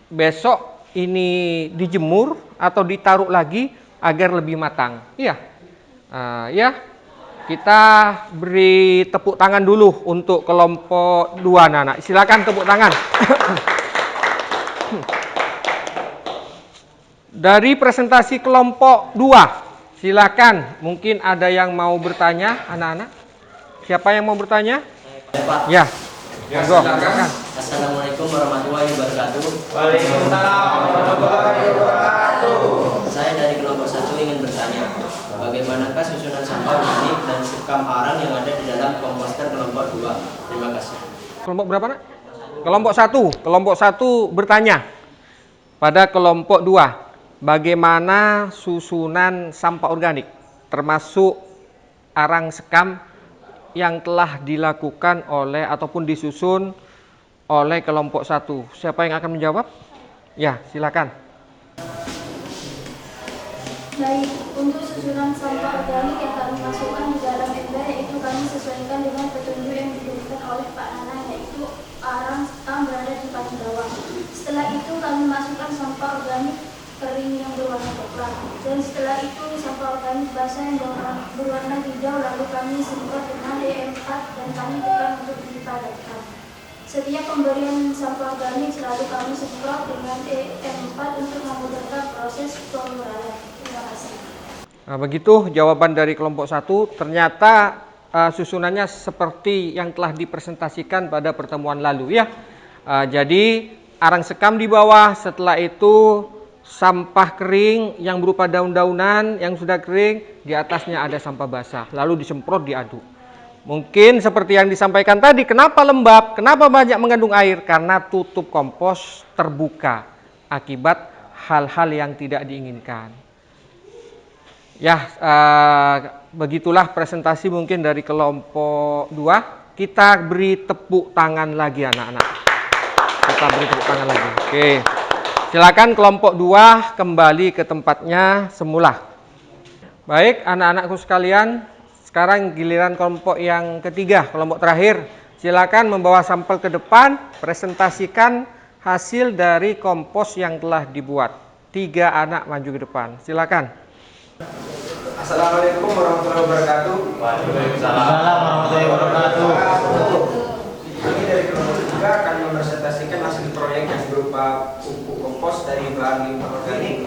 [SPEAKER 1] besok ini dijemur atau ditaruh lagi agar lebih matang. Iya, ya. Kita beri tepuk tangan dulu untuk kelompok 2 anak-anak. Silakan tepuk tangan. Dari presentasi kelompok 2, silakan. Mungkin ada yang mau bertanya, anak-anak. Siapa yang mau bertanya?
[SPEAKER 11] Pak.
[SPEAKER 1] Ya.
[SPEAKER 11] Ya, silakan. Assalamualaikum warahmatullahi wabarakatuh.
[SPEAKER 3] Waalaikumsalam warahmatullahi wabarakatuh.
[SPEAKER 11] Saya dari kelompok 1 ingin bertanya, bagaimanakah susunan sampah organik dan sekam arang yang ada di dalam komposter kelompok 2? Terima kasih.
[SPEAKER 1] Kelompok berapa, Nak? Kelompok 1. Kelompok 1 bertanya pada kelompok 2, bagaimana susunan sampah organik termasuk arang sekam yang telah dilakukan oleh ataupun disusun oleh kelompok 1. Siapa yang akan menjawab? Ya, silakan.
[SPEAKER 2] Baik, untuk susunan sampah organik yang kami masukkan di dalam ember, yaitu kami sesuaikan dengan petunjuk yang diberikan oleh Pak Nana, yaitu arang sekam berada di paling bawah. Setelah itu kami masukkan sampah organik kering yang berwarna coklat, dan setelah itu sampah organik basah yang berwarna hijau, lalu kami semprot dengan E4 dan kami tekan untuk dipadatkan. Setiap pemberian sampah organik selalu kami semprot dengan E4 untuk memudahkan proses penguraian. Terima kasih.
[SPEAKER 1] Nah, begitu jawaban dari kelompok 1. Ternyata susunannya seperti yang telah dipresentasikan pada pertemuan lalu ya. Jadi arang sekam di bawah, setelah itu sampah kering yang berupa daun-daunan yang sudah kering, di atasnya ada sampah basah, lalu disemprot, diaduk. Mungkin seperti yang disampaikan tadi, kenapa lembab, kenapa banyak mengandung air? Karena tutup kompos terbuka akibat hal-hal yang tidak diinginkan. Ya, begitulah presentasi mungkin dari kelompok 2. Kita beri tepuk tangan lagi anak-anak. Kita beri tepuk tangan lagi. Oke. Silakan kelompok 2 kembali ke tempatnya semula. Baik, anak-anakku sekalian, sekarang giliran kelompok yang ketiga, kelompok terakhir. Silakan membawa sampel ke depan, presentasikan hasil dari kompos yang telah dibuat. 3 anak maju ke depan. Silakan.
[SPEAKER 3] Assalamualaikum warahmatullahi wabarakatuh.
[SPEAKER 6] Waalaikumsalam warahmatullahi wabarakatuh.
[SPEAKER 3] Kami dari kelompok 3 akan mempresentasikan hasil proyek yang berupa pupuk kompos dari bahan limbah organik.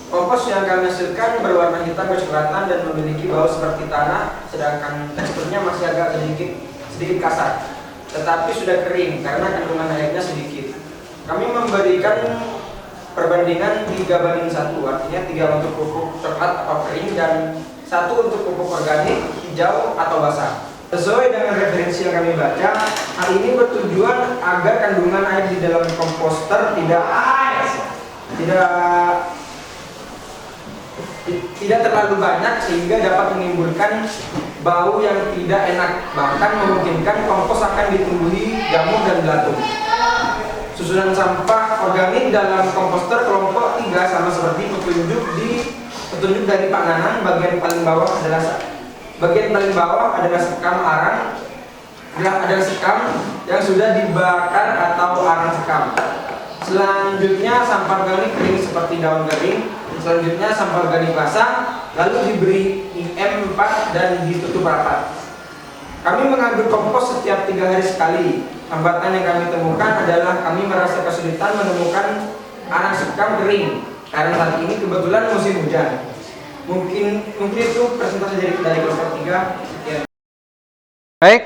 [SPEAKER 3] Kompos yang kami hasilkan berwarna hitam kecoklatan dan memiliki bau seperti tanah, sedangkan teksturnya masih agak sedikit kasar, tetapi sudah kering karena kandungan airnya sedikit. Kami memberikan perbandingan 3:1, artinya 3 untuk pupuk coklat atau kering dan 1 untuk pupuk organik hijau atau basah. Sesuai dengan referensi yang kami baca, hal ini bertujuan agar kandungan air di dalam komposter tidak tidak terlalu banyak sehingga dapat menimbulkan bau yang tidak enak, bahkan memungkinkan kompos akan ditumbuhi jamur dan belatung. Susunan sampah organik dalam komposter kelompok 3 sama seperti petunjuk dari Pak Nanang. Bagian paling bawah adalah sekam arang, adalah sekam yang sudah dibakar atau arang sekam. Selanjutnya sampah organik kering seperti daun kering. Selanjutnya sampah organik basah, lalu diberi IM 4 dan ditutup rapat. Kami mengambil kompos setiap 3 hari sekali. Hambatan yang kami temukan adalah kami merasa kesulitan menemukan arang sekam kering karena saat ini kebetulan musim hujan. Mungkin itu presentasi dari kelompok 3.
[SPEAKER 1] Baik,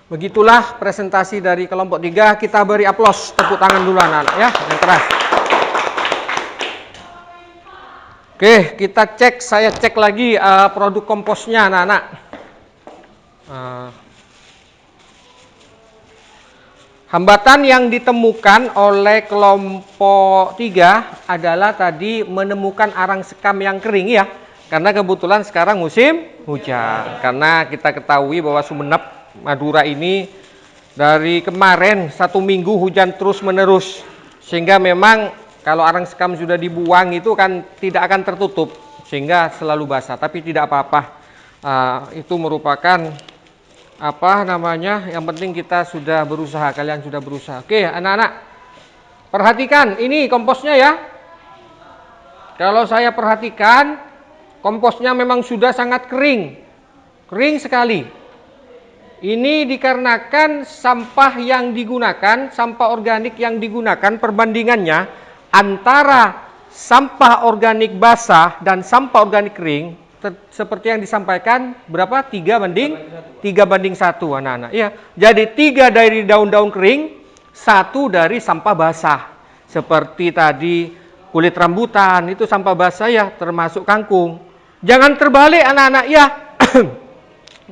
[SPEAKER 1] begitulah presentasi dari kelompok 3. Kita beri aplaus, tepuk tangan dulu anak-anak ya, yang keras. Oke, kita cek, saya cek lagi produk komposnya anak-anak. Hambatan yang ditemukan oleh kelompok 3 adalah tadi menemukan arang sekam yang kering ya. Karena kebetulan sekarang musim hujan. Karena kita ketahui bahwa Sumeneb, Madura ini dari kemarin 1 minggu hujan terus menerus. Sehingga memang kalau arang sekam sudah dibuang itu kan tidak akan tertutup. Sehingga selalu basah, tapi tidak apa-apa. Itu merupakan yang penting kita sudah berusaha, kalian sudah berusaha. Oke anak-anak, perhatikan ini komposnya ya. Kalau saya perhatikan, komposnya memang sudah sangat kering sekali. Ini dikarenakan sampah yang digunakan, sampah organik yang digunakan, perbandingannya antara sampah organik basah dan sampah organik kering seperti yang disampaikan, berapa? 3:1 anak-anak ya. Jadi 3 dari daun-daun kering, 1 dari sampah basah. Seperti tadi kulit rambutan itu sampah basah ya, termasuk kangkung. Jangan terbalik anak-anak ya.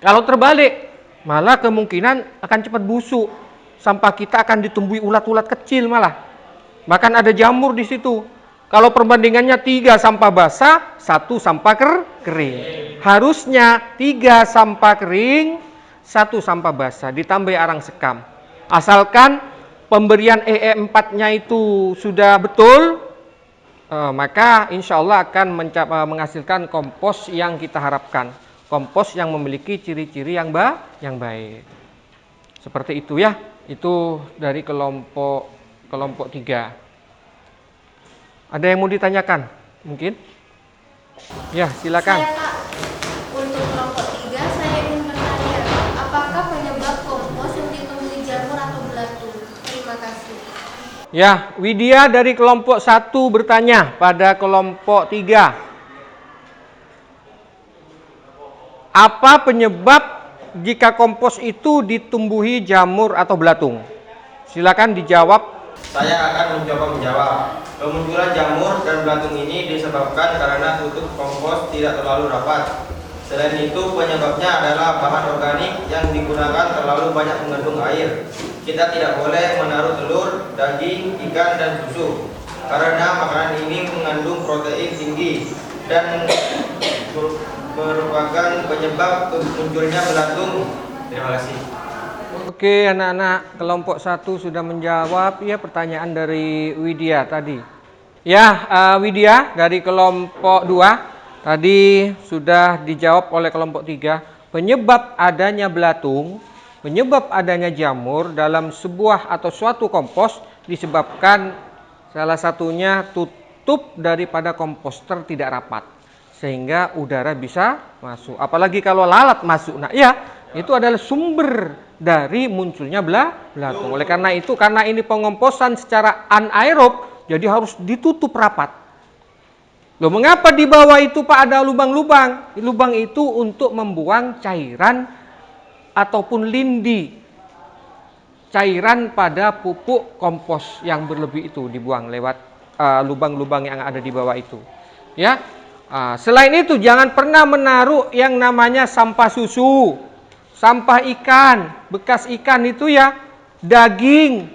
[SPEAKER 1] Kalau terbalik malah kemungkinan akan cepat busuk. Sampah kita akan ditumbuhi ulat-ulat kecil malah. Bahkan ada jamur di situ. Kalau perbandingannya 3 sampah basah, 1 sampah kering. Harusnya 3 sampah kering, 1 sampah basah, ditambah arang sekam. Asalkan pemberian EE4-nya itu sudah betul, maka insya Allah akan menghasilkan kompos yang kita harapkan. Kompos yang memiliki ciri-ciri yang baik. Seperti itu ya. Itu dari kelompok 3. Ada yang mau ditanyakan? Mungkin? Ya, silakan.
[SPEAKER 7] Saya, Kak, untuk kelompok 3 saya ingin bertanya, apakah penyebab kompos yang ditumbuhi jamur atau belatung? Terima kasih.
[SPEAKER 1] Ya, Widya dari kelompok 1 bertanya pada kelompok 3. Apa penyebab jika kompos itu ditumbuhi jamur atau belatung? Silakan dijawab.
[SPEAKER 3] Saya akan mencoba menjawab. Kemunculan jamur dan belatung ini disebabkan karena tutup kompos tidak terlalu rapat. Selain itu penyebabnya adalah bahan organik yang digunakan terlalu banyak mengandung air. Kita tidak boleh menaruh telur, daging, ikan, dan susu karena makanan ini mengandung protein tinggi dan merupakan penyebab munculnya belatung. Terima kasih.
[SPEAKER 1] Oke anak-anak, kelompok 1 sudah menjawab ya pertanyaan dari Widya tadi. Ya, Widya dari kelompok 2 tadi sudah dijawab oleh kelompok 3. Penyebab adanya belatung, penyebab adanya jamur dalam sebuah atau suatu kompos disebabkan salah satunya tutup daripada komposter tidak rapat. Sehingga udara bisa masuk. Apalagi kalau lalat masuk. Nah ya, itu adalah sumber dari munculnya belatung. Oleh karena itu, karena ini pengomposan secara anaerob, jadi harus ditutup rapat. Loh, mengapa di bawah itu Pak ada lubang-lubang? Lubang itu untuk membuang cairan ataupun lindi. Cairan pada pupuk kompos yang berlebih itu dibuang lewat lubang-lubang yang ada di bawah itu. Ya. Selain itu jangan pernah menaruh yang namanya sampah susu, sampah ikan, bekas ikan itu ya, daging,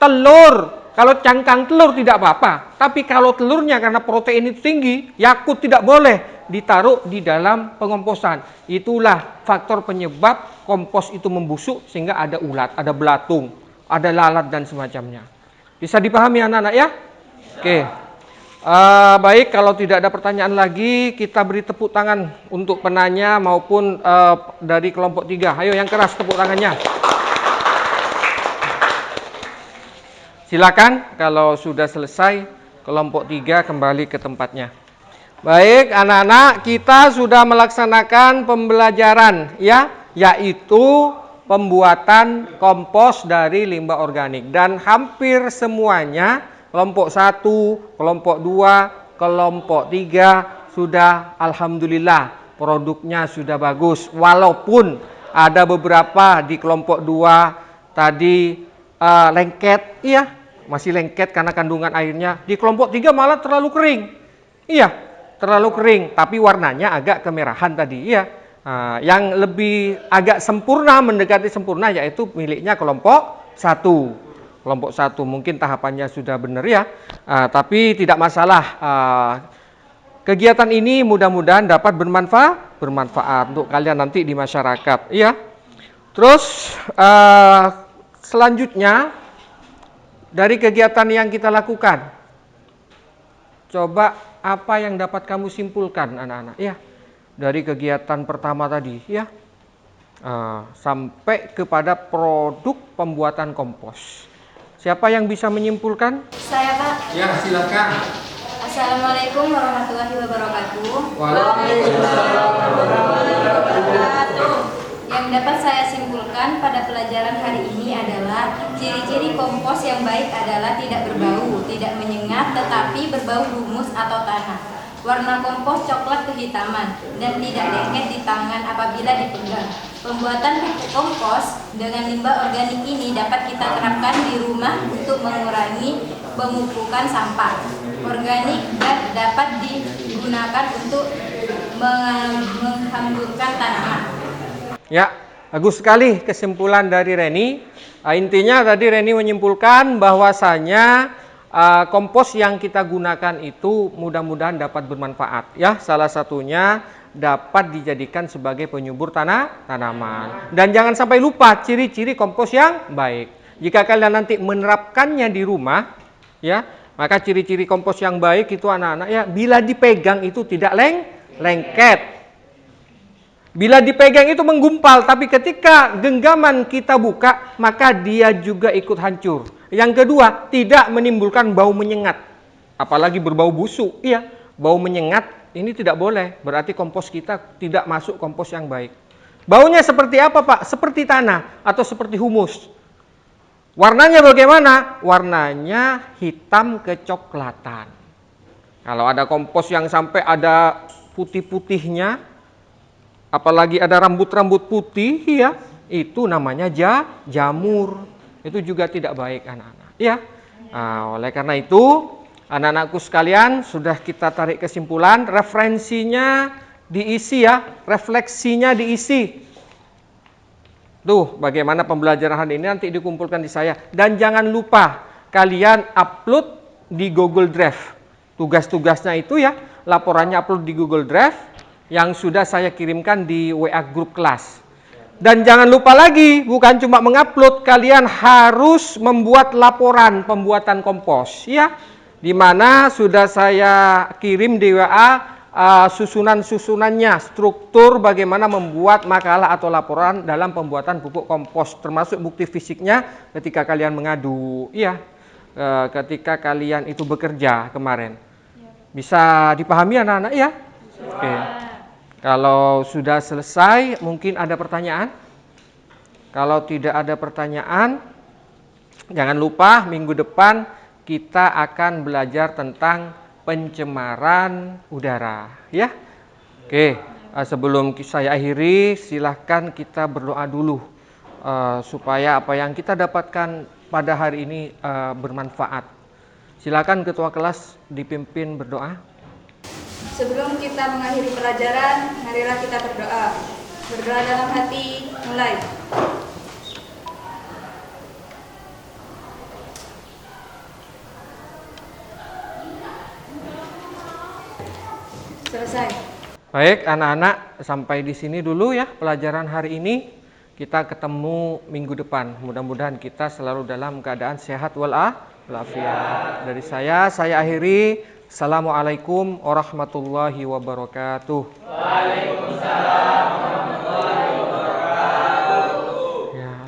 [SPEAKER 1] telur, Kalau cangkang telur tidak apa-apa, tapi kalau telurnya karena protein itu tinggi, Yakult tidak boleh ditaruh di dalam pengomposan. Itulah faktor penyebab kompos itu membusuk sehingga ada ulat, ada belatung, ada lalat dan semacamnya. Bisa dipahami anak-anak ya? Oke. Baik, kalau tidak ada pertanyaan lagi, kita beri tepuk tangan untuk penanya maupun dari kelompok 3. Ayo yang keras tepuk tangannya. Silakan, kalau sudah selesai, kelompok 3 kembali ke tempatnya. Baik, anak-anak, kita sudah melaksanakan pembelajaran ya, yaitu pembuatan kompos dari limbah organik. Dan hampir semuanya, kelompok 1, kelompok 2, kelompok 3, sudah alhamdulillah produknya sudah bagus. Walaupun ada beberapa di kelompok 2 tadi lengket, iya, masih lengket karena kandungan airnya. Di kelompok 3 malah terlalu kering. Iya, terlalu kering, tapi warnanya agak kemerahan tadi, iya. Yang lebih agak sempurna, mendekati sempurna yaitu miliknya kelompok 1. Kelompok 1 mungkin tahapannya sudah benar ya, tapi tidak masalah. Kegiatan ini mudah-mudahan dapat bermanfaat untuk kalian nanti di masyarakat, ya. Terus selanjutnya dari kegiatan yang kita lakukan, coba apa yang dapat kamu simpulkan anak-anak, ya, dari kegiatan pertama tadi, ya, sampai kepada produk pembuatan kompos. Siapa yang bisa menyimpulkan?
[SPEAKER 5] Saya, Pak.
[SPEAKER 1] Ya, silakan.
[SPEAKER 5] Assalamualaikum warahmatullahi wabarakatuh.
[SPEAKER 1] Waalaikumsalam warahmatullahi wabarakatuh.
[SPEAKER 5] Yang dapat saya simpulkan pada pelajaran hari ini adalah ciri-ciri kompos yang baik adalah tidak berbau, tidak menyengat, tetapi berbau humus atau tanah. Warna kompos coklat kehitaman dan tidak lengket di tangan apabila dipegang. Pembuatan pupuk kompos dengan limbah organik ini dapat kita terapkan di rumah untuk mengurangi pemupukan sampah organik dan dapat digunakan untuk menghamburkan tanaman.
[SPEAKER 1] Ya, bagus sekali kesimpulan dari Reni. Intinya tadi Reni menyimpulkan bahwasanya kompos yang kita gunakan itu mudah-mudahan dapat bermanfaat. Ya, salah satunya dapat dijadikan sebagai penyubur tanaman. Dan jangan sampai lupa ciri-ciri kompos yang baik. Jika kalian nanti menerapkannya di rumah, ya, maka ciri-ciri kompos yang baik itu anak-anak ya, bila dipegang itu tidak lengket. Bila dipegang itu menggumpal, tapi ketika genggaman kita buka, maka dia juga ikut hancur. Yang kedua, tidak menimbulkan bau menyengat. Apalagi berbau busuk, iya, bau menyengat. Ini tidak boleh, berarti kompos kita tidak masuk kompos yang baik. Baunya seperti apa, Pak? Seperti tanah atau seperti humus. Warnanya bagaimana? Warnanya hitam kecoklatan. Kalau ada kompos yang sampai ada putih-putihnya, apalagi ada rambut-rambut putih, ya, itu namanya jamur. Itu juga tidak baik anak-anak, ya. Nah, oleh karena itu, anak-anakku sekalian, sudah kita tarik kesimpulan, referensinya diisi ya, refleksinya diisi. Tuh, bagaimana pembelajaran hari ini nanti dikumpulkan di saya. Dan jangan lupa, kalian upload di Google Drive. Tugas-tugasnya itu ya, laporannya upload di Google Drive, yang sudah saya kirimkan di WA grup kelas. Dan jangan lupa lagi, bukan cuma mengupload, kalian harus membuat laporan pembuatan kompos, ya. Di mana sudah saya kirim di WA susunan-susunannya, struktur bagaimana membuat makalah atau laporan dalam pembuatan pupuk kompos, termasuk bukti fisiknya ketika kalian mengadu, ya, ketika kalian itu bekerja kemarin. Bisa dipahami anak-anak ya? Oke. Kalau sudah selesai, mungkin ada pertanyaan? Kalau tidak ada pertanyaan, jangan lupa minggu depan kita akan belajar tentang pencemaran udara, ya. Oke, sebelum saya akhiri, silahkan kita berdoa dulu supaya apa yang kita dapatkan pada hari ini bermanfaat. Silakan ketua kelas dipimpin berdoa.
[SPEAKER 2] Sebelum kita mengakhiri pelajaran, marilah kita berdoa. Berdoa dalam hati, mulai. Selesai.
[SPEAKER 1] Baik, anak-anak, sampai di sini dulu ya pelajaran hari ini. Kita ketemu minggu depan. Mudah-mudahan kita selalu dalam keadaan sehat walafiat. Dari saya akhiri. Assalamualaikum warahmatullahi wabarakatuh.
[SPEAKER 6] Waalaikumsalam.